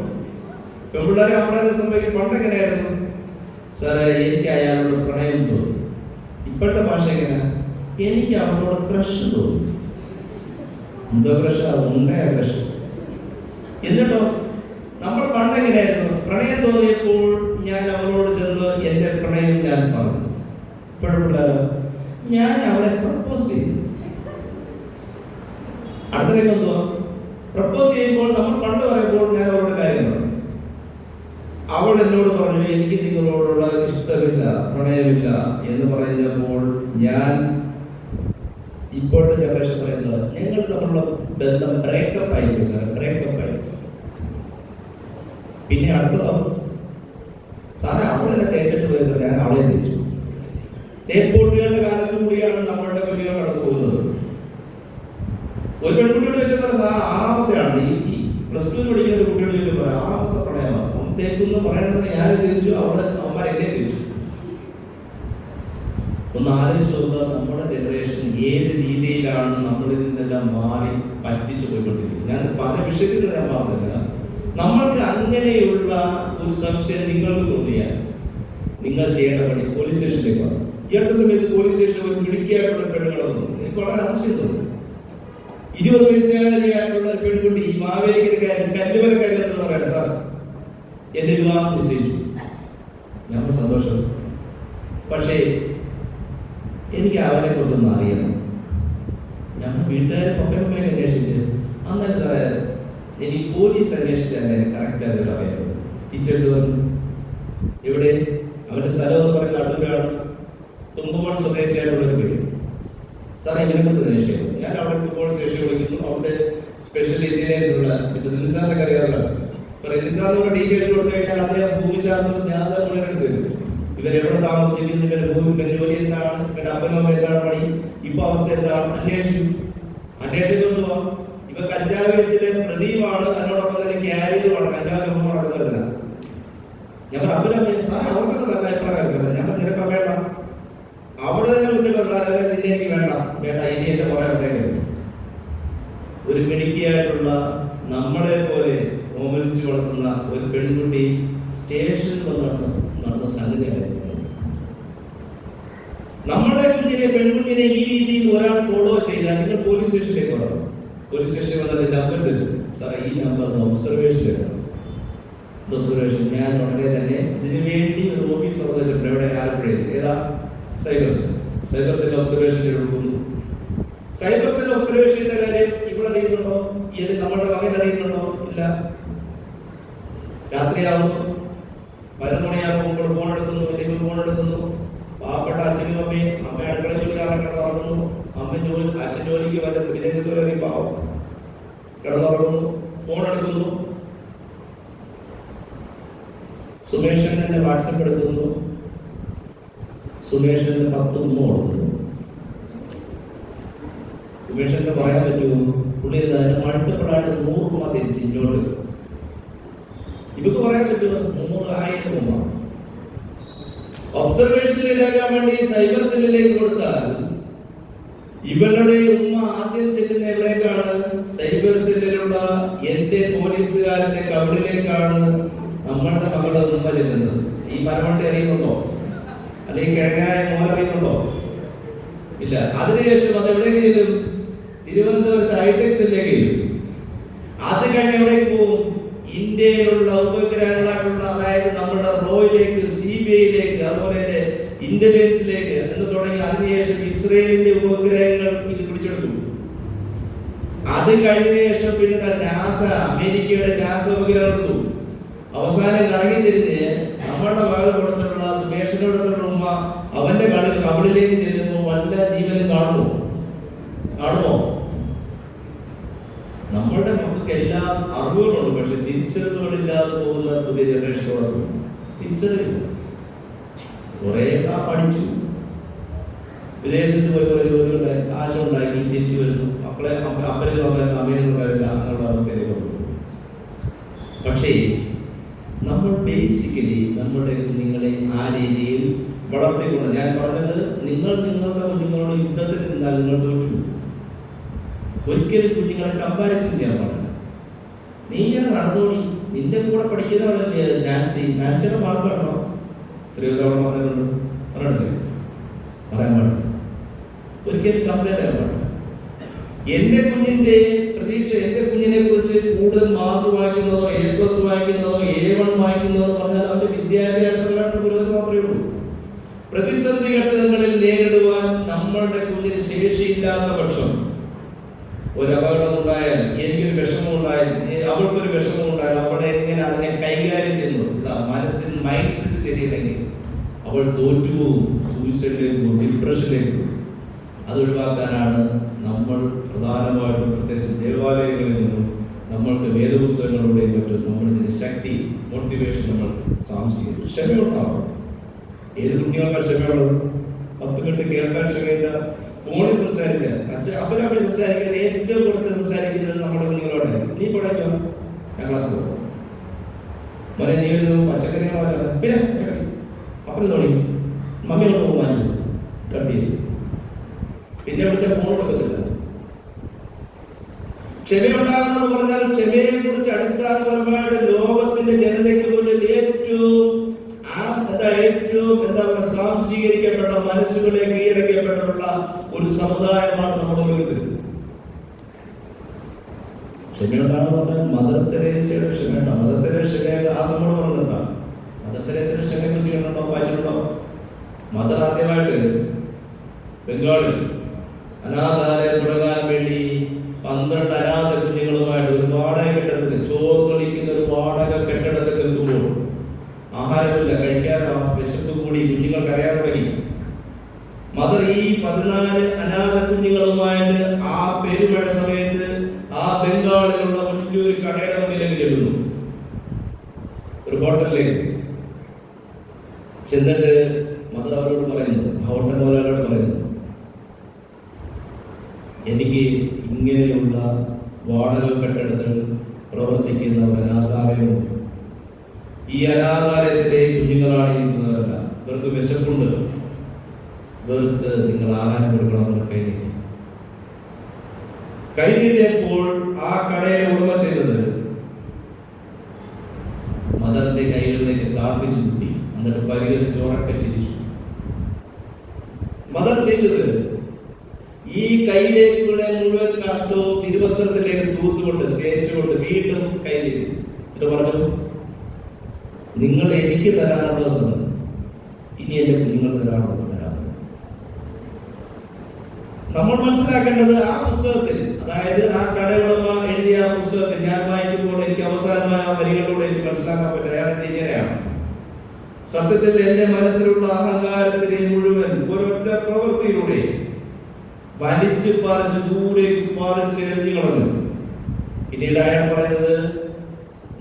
പെൺപിള്ളേരെ നമ്മളെ സംഭവിക്കും. പണ്ടെങ്ങനെയായിരുന്നു? സാറേ എനിക്ക് അയാളോട് പ്രണയം തോന്നി. ഇപ്പോഴത്തെ ഭാഷ എങ്ങനെ? എനിക്ക് അവളോട് ക്രഷ് തോന്നി. എന്തോ ക്രഷ്? ഉണ്ടായ ക്രഷ്. എന്നിട്ടോ നമ്മൾ പണ്ടെങ്ങനെയായിരുന്നു? പ്രണയം തോന്നിയപ്പോൾ ഞാൻ അവളോട് ചെന്ന് എന്റെ പ്രണയം ഞാൻ പറഞ്ഞു. ഇപ്പോഴുള്ളോ ഞാൻ അവളെ പ്രപ്പോസ് ചെയ്തു. അടുത്തേക്ക് എന്തുവാ? പ്രപ്പോസ് ചെയ്യുമ്പോൾ നമ്മൾ പണ്ട് പറയുമ്പോൾ ഞാൻ അവളുടെ കാര്യം പറഞ്ഞു. അവൾ എന്നോട് പറഞ്ഞു എനിക്ക് നിങ്ങളോടുള്ള ഇഷ്ടമില്ല, പ്രണയമില്ല എന്ന് പറഞ്ഞപ്പോൾ ഞാൻ ഇപ്പോഴത്തെ ജനറേഷൻ പറയുന്നത് ഞങ്ങൾ തമ്മിലുള്ള ബന്ധം ബ്രേക്കപ്പ് ആയിരിക്കും സാർ, ബ്രേക്കപ്പ് ആയിരിക്കും. പിന്നെ അടുത്തതാവും സാറേ അവളെന്നെ തേച്ചിട്ട് പോയി സാർ, ഞാൻ അവളെ തേച്ചു. തേപ്പോട്ടികളുടെ കാലത്ത് കൂടിയാണ് നമ്മളുടെ കുഞ്ഞുങ്ങൾ കടന്നു പോകുന്നത്. ഒരു പെൺകുട്ടിയോട് ചോദിച്ചാൽ സാർ ആറാമത്തെയാണ് ഈ +2 പഠിക്കുന്ന ഒരു കുട്ടിയോട് ചോദിച്ചാൽ പറയാം ആറാമത്തെ പ്രണയമാണ്. അവൻ തേക്കുന്നു പറയേണ്ടത് ഞാൻ തേച്ചു, അവളെ അമ്മ എന്നെ തേച്ചു. ഒന്ന് ആലോചിച്ച് നോക്കുക, നമ്മുടെ ജനറേഷൻ ഏത് രീതിയിലാണ് നമ്മളിൽ നിന്നെല്ലാം മാറി പറ്റിച്ചു പോയിക്കൊണ്ടിരിക്കുന്നത്. ഞാൻ പല വിഷയത്തിൽ ഞാൻ പറഞ്ഞില്ല. നമ്മൾക്ക് അങ്ങനെയുള്ള ഒരു സംശയം നിങ്ങൾക്ക് തോന്നിയാൽ നിങ്ങൾ ചെയ്യേണ്ട പണി പോലീസ് സ്റ്റേഷനിലേക്ക് വന്നു. ഈ അടുത്ത സമയത്ത് പോലീസ് സ്റ്റേഷനിൽ ഒരു മിടുക്കിയായിട്ടുള്ള പെണ്ണുങ്ങൾ വന്നു. എനിക്ക് വളരെ ആശ്ചര്യം തോന്നി. 20 വയസ്സുകാരിയായിട്ടുള്ള ഒരു പെൺകുട്ടി ഈ മാവേലിക്കരക്കാരൻ കല്ലുമലക്കാരൻ എന്ന് പറയാം സാർ എന്റെ വിവാഹം നിശ്ചയിച്ചു. ഞങ്ങൾ സന്തോഷം. പക്ഷേ എനിക്ക് അവനെ കുറിച്ചൊന്നും അറിയണം. ഞങ്ങൾ വീട്ടുകാരെ പപ്പയമ്മയൊക്കെ അന്വേഷിച്ച് അന്നേരം സാറേ എനിക്ക് പോലീസ് അന്വേഷിച്ചാൽ എനിക്ക് കറക്റ്റായിട്ട് അറിയാമോ. ടീച്ചേഴ്സ് പറഞ്ഞു ഇവിടെ അവന്റെ സ്ഥലം എന്ന് പറയുന്നത് അടൂരാണ്, തുമ്പമൺ സ്വദേശിയായിട്ടുള്ള ഒരു പേര്. സാറേ ഇതിനെ കുറിച്ച് അന്വേഷിക്കുന്നു. ഞാൻ അവിടെ തുമ്പമൺ സ്റ്റേഷൻ വിളിക്കുന്നു. അവിടെ സ്പെഷ്യൽ ഇന്റലിജൻസ് ഉള്ള പിന്നെ റിനിസാറിന്റെ അറിയാറുണ്ട്. അപ്പൊ റിനിസാറിനോട് ഡീറ്റെയിൽസ് കൊടുത്തു കഴിഞ്ഞാൽ അദ്ദേഹം ഭൂമിശാസ്ത്രം ജ്ഞാതം തരും. ഇവരെവിടെ താമസിക്കുന്നു, ഇവരുടെ ഭൂമിയുടെ ജോലി എന്താണ്, ഇവരുടെ അപ്പനോ എന്താണ് പണി, ഇപ്പൊ അവസ്ഥ എന്താണ് അന്വേഷിക്കുന്നുവോ. ഇവ കഞ്ചാവ് കേസിലെ പ്രതിയുമാണ്, അതിനോടൊപ്പം തന്നെ ക്യാരിയറുമാണ്. കഞ്ചാവ് നടക്കുന്നില്ല. ഞാൻ അപ്പനോ സാറേ അവർക്കൊക്കെ നല്ല അഭിപ്രായം സാറേ. ഞാൻ നിനക്ക് വേണ്ട, അവിടെ തന്നെ വിളിച്ചിട്ട് നിന്നെ എനിക്ക് വേണ്ട ഇനി എന്റെ കുറെ അറിയാൻ. ഒരു മിടുക്കിയായിട്ടുള്ള നമ്മളെ പോലെ ഓമനിച്ചു വളർത്തുന്ന ഒരു പെൺകുട്ടി സ്റ്റേഷനിൽ നടന്ന സംഗതിയാണ്. നമ്മുടെ കുഞ്ഞിനെ പെൺകുഞ്ഞിനെ ഈ രീതിയിൽ ഒരാൾ ഫോളോ ചെയ്താൽ നിങ്ങൾ പോലീസ് സ്റ്റേഷനിലേക്ക് വരണം. പോലീസ് സ്റ്റേഷനിൽ വന്നിട്ട് നമ്പർ തരും സാറേ, ഈ നമ്പർ ഒബ്സർവേഷൻ. ഒബ്സർവേഷൻ ഞാൻ ഉടനെ തന്നെ ഇതിനു വേണ്ടി ഒരു ഓഫീസ് തുറന്നിട്ടുണ്ട്. ഇവിടെ ആലപ്പുഴയിൽ ഏതാ സൈബർ സെൽ ഒബ്സർവേഷൻ കൊടുക്കുന്നു. സൈബർ സെൽ ഒബ്സർവേഷന്റെ കാര്യം ഇവിടെ അറിയുന്നുണ്ടോ? നമ്മുടെ മകൻ അറിയുന്നുണ്ടോ? ഇല്ല. രാത്രിയാവുന്നു, 11 മണിയാകുമ്പോൾ ഫോൺ എടുക്കുന്നു. പാവപ്പെട്ട അച്ഛനും അമ്മയും, അമ്മ അടുക്കള ജോലിക്കാരൻ കിടന്നുറങ്ങുന്നു. അച്ഛൻ ജോലിക്ക് മറ്റേ വിദേശത്ത് വരെ പാവം കിടന്നുറങ്ങുന്നു. ഫോൺ എടുക്കുന്നു. സുമേഷൻ എന്നെ വാട്സപ്പ് എടുക്കുന്നു. സുമേഷന് 10 ഉമ്മ കൊടുക്കുന്നു. സുമേഷന് പറയാൻ പറ്റുമോ? പുള്ളി മൾട്ടിപ്പിളായിട്ട് 100 ഉമ്മ തിരിച്ച് ഇങ്ങോട്ട്. ഇവർക്ക് പറയാൻ പറ്റുമോ? 100,000 ഉമ്മ. ഒബ്സർവേഷനിലാക്കാൻ വേണ്ടി സൈബർ സെല്ലിലേക്ക് കൊടുത്താൽ ഇവരുടെ ഉമ്മ ആദ്യം ചെല്ലുന്ന എവിടേക്കാണ്? സൈബർ സെല്ലിലുള്ള എന്റെ പോലീസുകാരന്റെ കവിളിലേക്കാണ് നമ്മളുടെ മകളുടെ ഉമ്മ ചെല്ലുന്നത്. ഈ മരമണ്ടി അറിയുന്നുണ്ടോ? അല്ലെങ്കിൽ കിഴങ്ങായ മോൻ അറിയുന്നുണ്ടോ? ഇല്ല. അതിനുശേഷം അത് എവിടേക്ക് ചെല്ലും? തിരുവനന്തപുരത്ത് ഹൈടെക് സെല്ലിലേക്ക് ചെല്ലും. അത് കഴിഞ്ഞ് എവിടേക്ക് പോകും? ഇന്ത്യയിലുള്ള ഉപഗ്രഹങ്ങളായിട്ടുള്ള, അതായത് നമ്മുടെ റോയിലേക്ക്, CBIയിലേക്ക്, അതുപോലെ ഇന്റലിജൻസിലേക്ക് എന്ന് തുടങ്ങി അതിനുശേഷം ഇസ്രയേലിന്റെ ഉപഗ്രഹങ്ങൾ ഇത് പിടിച്ചെടുക്കും. അത് കഴിഞ്ഞതിന് ശേഷം പിന്നെ നാസ, അമേരിക്കയുടെ നാസ ഉപഗ്രഹം എടുത്തു. അവസാനം കറങ്ങി തിരിഞ്ഞ് നമ്മളുടെ ഭാഗം കൊടുത്തിട്ടുള്ള സുമേഷിന്റെ കൊടുത്തിട്ടുള്ള ഉമ്മ അവന്റെ കളി കബളിലേക്ക് ചെല്ലുമ്പോൾ വല്ല ജീവനും കാണുമോ? നമ്മളുടെ മക്കൾക്ക് എല്ലാം അറിവുകളുണ്ട്, പക്ഷെ തിരിച്ചറിവുകളില്ലാതെ പോകുന്ന പുതിയ ജനറേഷനോട് തിരിച്ചറിയില്ല. കുറെ പഠിച്ചു, വിദേശത്ത് പോയി കുറെ ജോലികളുണ്ടായി, കാശുണ്ടാക്കി തിരിച്ചു വരുന്നു, മക്കളെ അപ്പനും അമ്മയൊന്നും ഉണ്ടാവില്ല, അങ്ങനെയുള്ള അവസ്ഥയിലേക്ക് കൊണ്ടുപോകും. പക്ഷേ നമ്മൾ ബേസിക്കലി നമ്മുടെ കുഞ്ഞുങ്ങളെ ആ രീതിയിൽ വളർത്തിക്കൊണ്ട്, ഞാൻ പറഞ്ഞത്, നിങ്ങളുടെ കുഞ്ഞുങ്ങളോട് യുദ്ധത്തിൽ നിന്നാൽ നിങ്ങൾ തോറ്റു. ഒരിക്കലും കുഞ്ഞുങ്ങളെ കമ്പാരിസൺ ചെയ്യാൻ പാടില്ല. നീ ഇങ്ങനെ നടന്നോടി, നിന്റെ കൂടെ പഠിക്കുന്നവരല്ലേ നാൻസിയുടെ മാർക്ക് കണ്ടോ? തിരുവനന്തപുരം പറഞ്ഞില്ലേ? പറയാൻ പാടില്ല. ഒരിക്കലും കമ്പയർ ചെയ്യാൻ പാടില്ല. എന്റെ കുഞ്ഞിന്റെ പ്രതീക്ഷ, എന്റെ കുഞ്ഞിനെ കുറിച്ച് കൂടുതൽ മാർക്ക് വാങ്ങിക്കുന്നതോ A+ വാങ്ങിക്കുന്നതോ A1 വാങ്ങിക്കുന്നതോ പറഞ്ഞാൽ അവന്റെ വിദ്യാഭ്യാസമായിട്ട് പുരോഗതി മാത്രമേ ഉള്ളൂ. പ്രതിസന്ധി ഘട്ടങ്ങളിൽ നേരിടുവാൻ നമ്മളുടെ കുഞ്ഞിന് ശേഷിയില്ലാത്ത പക്ഷം, ഒരു അപകടം ഉണ്ടായാൽ, എനിക്കൊരു വിഷമം ഉണ്ടായാൽ, അവൾക്കൊരു വിഷമം ഉണ്ടായാൽ, അവളെ എങ്ങനെ അതിനെ കൈകാര്യം ചെയ്യുന്നു, മനസ്സിന് മൈൻഡ് സെറ്റ് ശരിയില്ലെങ്കിൽ അവൾ തോറ്റുപോകും, സൂയിസൈഡിലേക്ക് പോകും, ഡിപ്രഷനിലേക്ക് പോകും. അത് ഒഴിവാക്കാനാണ് നമ്മൾ പ്രധാനമായിട്ടും, പ്രത്യേകിച്ച് ദേവാലയങ്ങളിൽ നിന്നും നമ്മൾക്ക് വേദപുസ്തകങ്ങളിലൂടെയും മറ്റും നമ്മളിതിന് ശക്തി, മോട്ടിവേഷൻ നമ്മൾ സാംസ്കരിക്കും. ക്ഷമയുണ്ടാവും. ഏത് കുട്ടികൾക്കാണ് ക്ഷമയുള്ളത്? 10 മിനിറ്റ് കേൾക്കാൻ ക്ഷമയില്ല, ഫോണിൽ സംസാരിക്കാൻ, അപ്പനമ്മ സംസാരിക്കാൻ ഏറ്റവും കുറച്ച് സംസാരിക്കുന്നത് നമ്മുടെ കുഞ്ഞുങ്ങളോടെ. നീ പഠിക്കോ? ഞാൻ ക്ലാസ് പോകും, മോനെ നീ ഒരു പച്ചക്കറി പിന്നെ പച്ചക്കറി അപ്പനും തോന്നി മമ്മിയോട് പോകും, വാങ്ങിച്ചു കട്ട് ചെയ്തു, പിന്നെ വിളിച്ച ഫോൺ കൊടുക്കത്തില്ല. ക്ഷമയുണ്ടാകുന്നെന്ന് പറഞ്ഞാൽ ക്ഷമയെ കുറിച്ച് അടിസ്ഥാനപരമായിട്ട് ലോകത്തിന്റെ ജനതയ്ക്ക് മുന്നിൽ ഏറ്റവും സ്വാംശീകരിക്കപ്പെട്ട, മനസ്സുകളെ കീഴടക്കപ്പെട്ടുള്ള ഒരു സമുദായമാണ് നമ്മുടെ ഓരോരുത്തരും. ക്ഷമയുണ്ടാകുന്ന പറഞ്ഞാൽ മദർ തെരേസയുടെ ക്ഷമയുണ്ടാവും. മദർ തെരേസയുടെ ആ സംഭവം പറഞ്ഞതാ. മദർ തെരേസയുടെ ക്ഷമയെ കുറിച്ച് കണ്ടോ, വായിച്ചിട്ടുണ്ടോ? മദർ ആദ്യമായിട്ട് ബംഗാളിൽ അനാഥാലയം തുടങ്ങാൻ വേണ്ടി 12 അനാഥ കുഞ്ഞുങ്ങളുമായിട്ട് ഒരു വാടക കെട്ടിടത്തിൽ, ചോറ് കളിക്കുന്ന ഒരു വാടക കെട്ടിടത്തിൽ നിൽക്കുമ്പോൾ ആഹാരമില്ല, കഴിക്കാനോ വിശപ്പ് കൂടി, കുഞ്ഞുങ്ങൾക്ക് അറിയാൻ തുടങ്ങി. മദർ ഈ 14 അനാഥ കുഞ്ഞുങ്ങളുമായിട്ട് ആ പെരുമഴ സമയത്ത് ആ ബംഗാളിലുള്ള വലിയൊരു കടയുടെ മുന്നിലേക്ക് ചെല്ലുന്നു, ഒരു ഹോട്ടലിലേക്ക് ചെന്നിട്ട് മദർ അവരോട് പറയുന്നു, ആ ഹോട്ടൽ മുതലാളിയോട് പറയുന്നു, എനിക്ക് ഇങ്ങനെയുള്ള വാടക കെട്ടിടത്തിൽ പ്രവർത്തിക്കുന്ന ഒരു അനാഥാലയമുണ്ട്. ഈ അനാഥാലയത്തിലെ കുഞ്ഞുങ്ങളാണ് ഇരിക്കുന്നവരല്ല, ഇവർക്ക് വിശപ്പുണ്ട്, ഇവർക്ക് നിങ്ങൾ ആഹാരം കൊടുക്കണമെന്ന് കൈനീട്ടിയപ്പോൾ ആ കടയിലെ ഉടമ ചെയ്തത് മദറിന്റെ കൈകളിലേക്ക് കാർപ്പിച്ചു കൂട്ടി, എന്നിട്ട് പരിഹസിച്ച് ഉറക്കെ ചിരിച്ചു. മദർ ചെയ്തത് ഈ കൈയിലേക്ക് മുഴുവൻ കാഷ്ടവും തിരുവസ്ത്രത്തിലേക്ക് തൂത്തുകൊണ്ട് തേച്ചുകൊണ്ട് വീണ്ടും കൈനീട്ടി എന്നിട്ട് പറഞ്ഞു, നിങ്ങൾ എനിക്ക് തരാനുള്ളത് ഇനി എന്റെ കുഞ്ഞുങ്ങൾക്ക് തരാനുള്ളത് തരാം. നമ്മൾ മനസ്സിലാക്കേണ്ടത് ആ പുസ്തകത്തിൽ, അതായത് ആ കടയുടമ എഴുതിയ ആ പുസ്തകത്തിൽ ഞാൻ വായിക്കുമ്പോൾ എനിക്ക് അവസാനമായ ആ വരികളിലൂടെ എനിക്ക് മനസ്സിലാക്കാൻ പറ്റും. അയാൾ ഇങ്ങനെയാണ്: സത്യത്തിൽ എന്റെ മനസ്സിലുള്ള അഹങ്കാരത്തിനെ മുഴുവൻ ഒരൊറ്റ പ്രവൃത്തിയിലൂടെ വലിച്ചു പറിച്ച് ദൂരേക്ക് പറിച്ചെറിഞ്ഞു കളഞ്ഞു. പിന്നീട് അയാൾ പറയുന്നത്,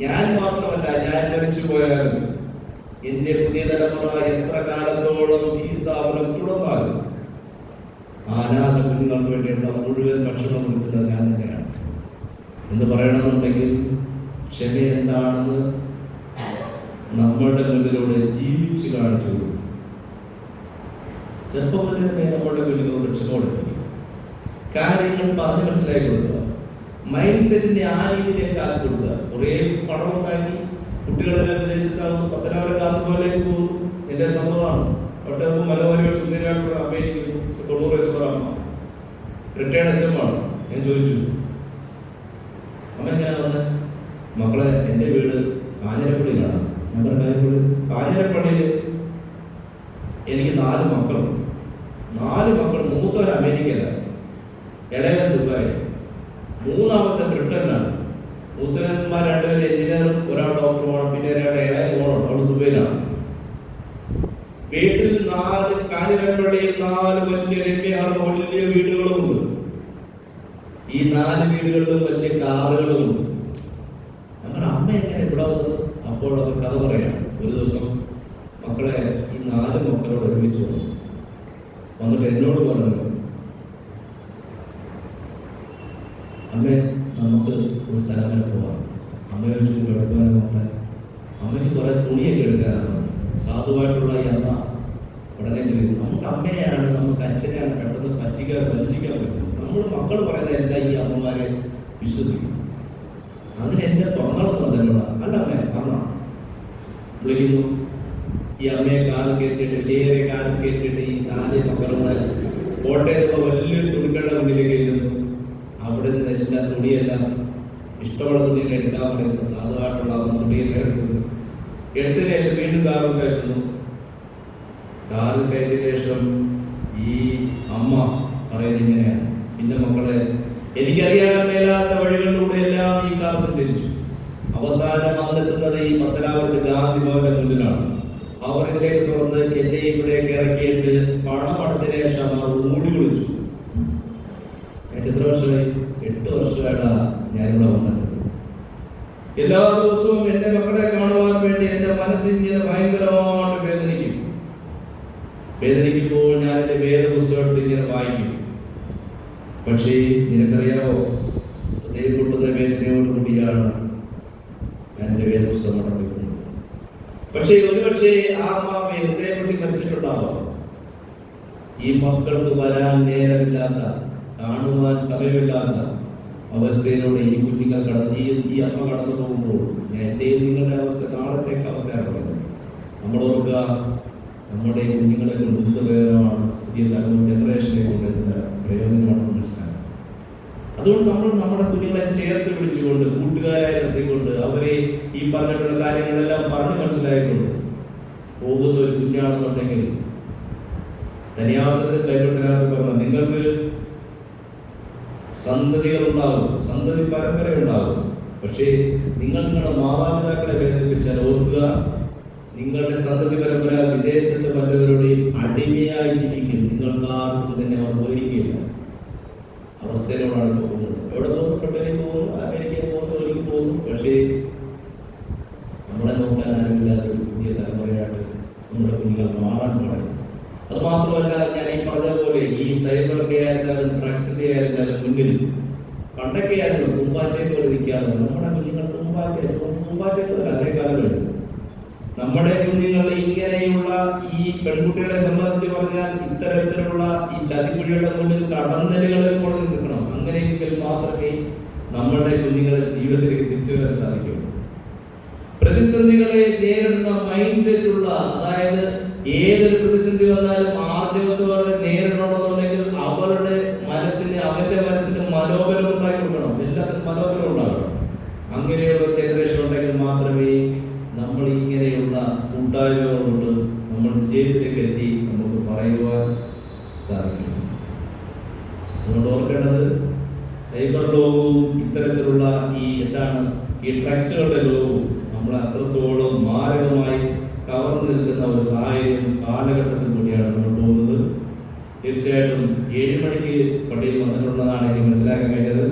ഞാൻ മാത്രമല്ല, ഞാൻ മരിച്ചു പോയാലും എന്റെ പുതിയ തലമുറ എത്ര കാലത്തോളം ഈ സ്ഥാപനം തുടർന്നാലും അനാഥ കുഞ്ഞുങ്ങൾക്ക് വേണ്ടിയുള്ള മുഴുവൻ ഭക്ഷണം കൊടുക്കുന്നത് ഞാൻ തന്നെയാണ് എന്ന് പറയണമെന്നുണ്ടെങ്കിൽ ക്ഷമ എന്താണെന്ന് നമ്മളുടെ മുന്നിലൂടെ ജീവിച്ച് കാണിച്ചു കൊടുത്തു. ചെറുപ്പം തന്നെ നമ്മളുടെ കുഞ്ഞുങ്ങളോട് ക്ഷമ കൊടുക്കുക, കാര്യങ്ങൾ പറഞ്ഞ് മനസ്സിലാക്കി കൊടുക്കുക, മൈൻഡ് സെറ്റിനെ ആ രീതിയിലേക്ക് ആക്കി കൊടുക്കുക. കുറേ പണം ഉണ്ടാക്കി കുട്ടികളെല്ലാം വിദേശത്താകുന്നു, പത്തനാപുരം പോലേക്ക് പോകുന്നു. എൻ്റെ സംഭവമാണ്. അവിടെ ചിലപ്പോൾ മനോഹരങ്ങൾ സുന്ദരിയായിട്ടുള്ള അമേരിക്കുന്നു. 90 വയസ്സുള്ള അമ്മ, റിട്ടയർഡ് അച്ഛമാണ്. ഞാൻ ചോദിച്ചു, അമ്മ എങ്ങനെയാണ് വന്നത്? മക്കളെ, എൻ്റെ വീട് കാഞ്ഞിരപ്പള്ളിയിലാണ്. ഞാൻ പറഞ്ഞു, കാഞ്ഞിരപ്പള്ളിയിൽ എനിക്ക് 4 മക്കളുണ്ട്. 4 മക്കൾ, മൂത്തവൻ അമേരിക്കയിലാണ്, ഇളയവൻ ദുബായ്, മൂന്നാമത്തെ ബ്രിട്ടനിലാണ്. മൂത്തവന്മാർ 2 പേര് എഞ്ചിനീയറും ഒരാൾ ഡോക്ടറുമാണ്. പിന്നെ ഒരാളുടെ ഇളയ മോളുണ്ട്, അവൾ ദുബൈയിലാണ്. വീട്ടിൽ 4 കാഞ്ഞിരപ്പള്ളിയിൽ 4 വലിയ രമ്യഹർമ്മ വലിയ വീടുകളുമുണ്ട്. ഈ 4 വീടുകളിലും വലിയ കാറുകളുമുണ്ട്. ഞങ്ങളുടെ അമ്മ എങ്ങനെ ഇവിടെ വന്നത്? അപ്പോൾ അവർ കഥ പറയാണ്. ഒരു ദിവസം മക്കളെ ഈ 4 മക്കളോട് ഒരുമിച്ച് വന്നിട്ട് എന്നോട് പറഞ്ഞു, അമ്മേ നമുക്ക് ഒരു സ്ഥലം വരെ പോവാം. അമ്മ ചോദിച്ചു, കുഴപ്പമില്ല മക്കളെ, അമ്മയ്ക്ക് കുറെ തുണിയൊക്കെ എടുക്കാനാണ്. സാധുവായിട്ടുള്ള ഈ അമ്മ ഉടനെ ചോദിക്കും, നമുക്ക് അമ്മയാണ്, നമുക്ക് അച്ഛനെയാണ് പെട്ടെന്ന് പറ്റിക്കാൻ വഞ്ചിക്കാൻ പറ്റും. നമ്മൾ മക്കൾ പറയുന്ന എല്ലാം ഈ അമ്മമാരെ വിശ്വസിക്കും. അതിന് എന്റെ തുറന്നളന്നുണ്ടല്ലോ. അല്ല അമ്മ പറഞ്ഞ വിളിക്കുന്നു. ഈ അമ്മയെ കാലം കയറ്റിയിട്ട് വലിയ കാലം കയറ്റിയിട്ട് ഈ 4 മക്കളുടെ കോട്ടയത്തുള്ള വലിയൊരു തുണിക്കടയുടെ മുന്നിലേക്ക് ഇരുന്നു. അവിടെ നിന്ന് എല്ലാം തുണിയെല്ലാം ഇഷ്ടമുള്ള തുണിയൊക്കെ എടുക്കാൻ പറയുന്നു. സാധുവായിട്ടുള്ള തുണിയൊക്കെ എടുക്കുന്നു. എടുത്തതിന് ശേഷം വീണ്ടും കാറിൽ കയറ്റുന്നു. കാറിൽ കയറ്റിയ ശേഷം ഈ അമ്മ പറയുന്നത് ഇങ്ങനെയാണ്, പിന്നെ മക്കളെ എനിക്കറിയാൻ മേലാത്ത വഴികളിലൂടെ എല്ലാം ഈ കാർ സഞ്ചരിച്ചു. അവസാനം വന്നെത്തുന്നത് ഈ പത്തനാപുരത്ത് ഗാന്ധി ഭവന്റെ മുന്നിലാണ്. അവർ ഇതിലേക്ക് തുറന്ന് എന്നെ ഇവിടേക്ക് ഇറക്കിയിട്ട് പണം അടച്ചതിന് ശേഷം അവർ ഓടി വിളിച്ചു. എത്ര വർഷമായി? 8 വർഷമായിട്ടാ ഞാനിവിടെ വന്നിട്ട്. എല്ലാ ദിവസവും എന്റെ മക്കളെ കാണുവാൻ വേണ്ടി എന്റെ മനസ്സിങ്ങനെ ഭയങ്കരമായിട്ട് വേദനിക്കുമ്പോൾ ഞാൻ എന്റെ വേദപുസ്തകത്തിൽ ഇങ്ങനെ വായിക്കും. പക്ഷേ നിനക്കറിയാവോ, ഹൃദയം കൊണ്ടുന്ന വേദനയോടുകൂടിയാണ് ഞാൻ എന്റെ വേദപുസ്തകം നടപ്പിക്കുന്നത്. പക്ഷേ ഒരുപക്ഷെ ആത്മാവെ ഹൃദയം കൊണ്ടി മരിച്ചിട്ടുണ്ടാവാം. ഈ മക്കൾക്ക് വരാൻ നേരമില്ലാത്ത, കാണുവാൻ സമയമില്ലാത്ത അവസ്ഥയിലൂടെ ഈ കുഞ്ഞുങ്ങൾ ഈ അമ്മ കടന്നു പോകുമ്പോൾ എന്റെയും നിങ്ങളുടെ അവസ്ഥ നാളത്തേക്ക് അവസ്ഥയാണ് പറയുന്നത്. നമ്മൾ ഓർക്കുക, നമ്മുടെ കുഞ്ഞുങ്ങളെ കൊണ്ട് എന്ത് പ്രയോജനമാണ്, പുതിയ തലമുറ ജനറേഷനെ കൊണ്ട് എന്ത് പ്രയോജനമാണെന്ന് മനസ്സിലാക്കുക. അതുകൊണ്ട് നമ്മൾ നമ്മുടെ കുഞ്ഞുങ്ങളെ ചേർത്ത് പിടിച്ചുകൊണ്ട്, കൂട്ടുകാരായി നിർത്തിക്കൊണ്ട്, അവരെ ഈ പറഞ്ഞിട്ടുള്ള കാര്യങ്ങളെല്ലാം പറഞ്ഞ് മനസ്സിലായിക്കൊണ്ട് പോകുന്ന ഒരു കുഞ്ഞാണെന്നുണ്ടെങ്കിൽ ധന്യാവതത്തിൽ ബൈബിളിനകത്ത് പറഞ്ഞ നിങ്ങൾക്ക് സന്തതികൾ ഉണ്ടാകും, സന്തതി പരമ്പര ഉണ്ടാകും. പക്ഷേ നിങ്ങൾ നിങ്ങളുടെ മാതാപിതാക്കളെ വേദനിപ്പിച്ചാൽ ഓർക്കുക, നിങ്ങളുടെ സന്തതി പരമ്പര വിദേശത്ത് പലവരുടെയും അടിമയായി ജീവിക്കും. നിങ്ങൾക്ക് ആർക്കും തന്നെ അവർ ഉപകരിക്കില്ല. അവസ്ഥയിലോടാണ് ഇപ്പോൾ പോകുന്നത്. എവിടെ പോകുന്നു? ബ്രിട്ടനിൽ പോകുന്നു, അമേരിക്കയിൽ പോകുന്നു, ജോലിക്ക് പോകുന്നു. പക്ഷേ നമ്മളെ നോക്കാൻ ആരുമില്ലാത്ത ഒരു പുതിയ തലമുറയായിട്ട് നമ്മുടെ കുഞ്ഞുങ്ങൾ മാറാൻ പാടില്ല. അത് മാത്രമല്ല, ഞാൻ ഈ പറഞ്ഞ പോലെ ഈ സൈബറിന്റെ ആയിരുന്നാലും ഡ്രഗ്സിന്റെ ആയിരുന്നാലും മുന്നിൽ പണ്ടൊക്കെ ആയിരുന്നു പൂമ്പാറ്റയെ പോലെ നിൽക്കാറ്. നമ്മുടെ കുഞ്ഞുങ്ങൾ പൂമ്പാറ്റ അതേ കാലം കഴിഞ്ഞു. നമ്മുടെ കുഞ്ഞുങ്ങൾ ഇങ്ങനെയുള്ള ഈ പെൺകുട്ടികളെ സംബന്ധിച്ച് പറഞ്ഞാൽ ഇത്തരത്തിലുള്ള ഈ ചതിക്കുഴിയുടെ മുന്നിൽ കടന്നലുകളെ പോലെ നിൽക്കണം. അങ്ങനെയെങ്കിൽ മാത്രമേ നമ്മുടെ കുഞ്ഞുങ്ങളെ ജീവിതത്തിലേക്ക് തിരിച്ചു വരാൻ സാധിക്കൂ. പ്രതിസന്ധികളെ നേരിടുന്ന മൈൻഡ് സെറ്റ് ഉള്ള, അതായത് ഏതൊരു പ്രതിസന്ധി വന്നാലും ആർജവത്തോടെ നേരിടണമെന്നുണ്ടെങ്കിൽ അവരുടെ മനസ്സിന്, അവന്റെ മനസ്സിന് മനോബലം ഉണ്ടാക്കി കൊടുക്കണം. എല്ലാത്തിനും മനോബലം ഉണ്ടാകണം. അങ്ങനെയുള്ള ജനറേഷൻ ഉണ്ടെങ്കിൽ മാത്രമേ നമ്മൾ ഇങ്ങനെയുള്ള കൂട്ടായ്മകളുണ്ട് നമ്മൾ വിജയത്തിലേക്ക് എത്തി നമുക്ക് പറയുവാൻ സാധിക്കും. അതുകൊണ്ട് ഓർക്കേണ്ടത്, സൈബർ ലോകവും ഇത്തരത്തിലുള്ള ഈ ഡ്രഗ്സുകളുടെ ലോകവും നമ്മളെ അത്രത്തോളം മാരകമായി കവർന്നു നിൽക്കുന്ന ഒരു സാഹചര്യം കാലഘട്ടത്തിൽ കൂടിയാണ് നമ്മൾ പോകുന്നത്. തീർച്ചയായിട്ടും 7 മണിക്ക് പള്ളിയിൽ വന്നിട്ടുള്ളതാണ് എനിക്ക് മനസ്സിലാക്കാൻ കഴിഞ്ഞത്.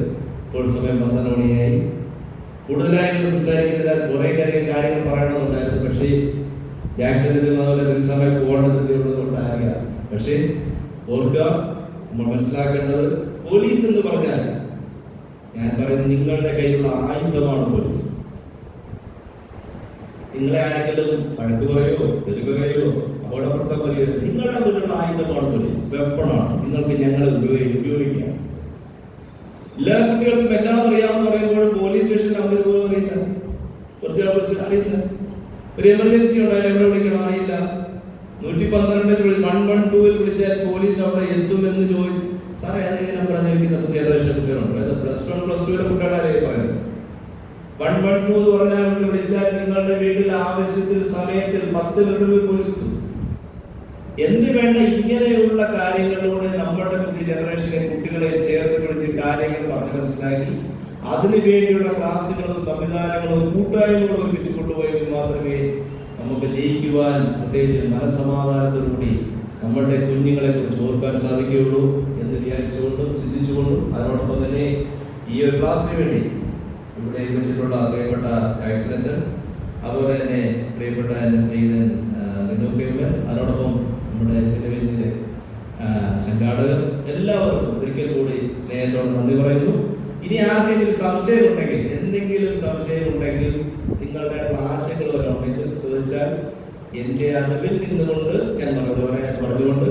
ഇപ്പോൾ സമയം 12 മണിയായി. കൂടുതലായി സംസാരിക്കുന്നതിനാൽ കുറെ കാര്യങ്ങൾ പറയണമെന്നുണ്ടായിരുന്നു. പക്ഷേ ജാക്സണിൽ നിന്നതുപോലെ സമയം പോകേണ്ടതുകൊണ്ടായിരിക്കാം. പക്ഷേ ഓർക്കുക, നമ്മൾ മനസ്സിലാക്കേണ്ടത്, പോലീസ് എന്ന് പറഞ്ഞാൽ, ഞാൻ പറയുന്നത്, നിങ്ങളുടെ കയ്യിലുള്ള ആയുധമാണ് പോലീസ്. നിങ്ങളെ ആരെങ്കിലും വഴക്ക് പറയോ, തെരുകയോ, അപകടപ്പെടുത്താൻ പറയോ, നിങ്ങളുടെ മുന്നിലുള്ള ആയുധമാണ് പോലീസ്, വെപ്പണാണ്. നിങ്ങൾക്ക് ഞങ്ങളെ ഉപയോഗിക്കാം. എല്ലാ കുട്ടികൾക്കും എല്ലാം അറിയാമെന്ന് പറയുമ്പോൾ പോലീസ് സ്റ്റേഷനിൽ അവർ അറിയില്ല, അറിയില്ല. ഒരു എമർജൻസി ഉണ്ടായാലും എവിടെ വിളിക്കണം അറിയില്ല. 112 112 വിളിച്ചാൽ പോലീസ് അവിടെ എത്തുമെന്ന് ചോദിച്ചു. സാറേ, അത് ഇങ്ങനെ പറഞ്ഞു വയ്ക്കുന്ന പുതിയ ജനറേഷൻ കുട്ടികളുണ്ട്. അത് +1 +2 കുട്ടികളെ പറയുന്നത്. 112 എന്ന് പറഞ്ഞാൽ വിളിച്ചാൽ നിങ്ങളുടെ വീട്ടിൽ ആവശ്യത്തിൽ സമയത്തിൽ 10 മിനിറ്റിൽ പോലീസ് എത്തും. എന്ത് വേണ്ട, ഇങ്ങനെയുള്ള കാര്യങ്ങളിലൂടെ നമ്മുടെ പുതിയ ജനറേഷനെ, കുട്ടികളെ ചേർത്ത് പിടിച്ച് കാര്യങ്ങൾ പറഞ്ഞ് മനസ്സിലാക്കി അതിനു വേണ്ടിയുള്ള ക്ലാസുകളും സംവിധാനങ്ങളും കൂട്ടായ്മകളും ഒരുമിച്ച് കൊണ്ടുപോയെങ്കിൽ മാത്രമേ നമുക്ക് ജയിക്കുവാൻ, പ്രത്യേകിച്ച് മനസ്സമാധാനത്തോടുകൂടി നമ്മളുടെ കുഞ്ഞുങ്ങളെ കുറിച്ച് ഓർക്കാൻ സാധിക്കുകയുള്ളൂ എന്ന് വിചാരിച്ചുകൊണ്ടും ചിന്തിച്ചുകൊണ്ടും അതോടൊപ്പം തന്നെ ഈ ഒരു ക്ലാസ്സിന് വേണ്ടി ഇവിടെ വെച്ചിട്ടുള്ള പ്രിയപ്പെട്ട അച്ഛൻ, അതുപോലെ തന്നെ പ്രിയപ്പെട്ട എൻ്റെ സ്നേഹിതൻ റിനോക്കയുമൻ, അതോടൊപ്പം നമ്മുടെ നിലവിലെ സംഘാടകർ എല്ലാവർക്കും ഒരിക്കൽ കൂടി സ്നേഹത്തോടെ നന്ദി പറയുന്നു. ഇനി ആർക്കെങ്കിലും സംശയം ഉണ്ടെങ്കിൽ, എന്തെങ്കിലും സംശയം ഉണ്ടെങ്കിൽ, നിങ്ങളുടെ ആശയങ്ങൾ വല്ലതുണ്ടെങ്കിൽ ചോദിച്ചാൽ എൻ്റെ അറിവിൽ നിന്നുകൊണ്ട് ഞാൻ പറഞ്ഞുകൊണ്ട്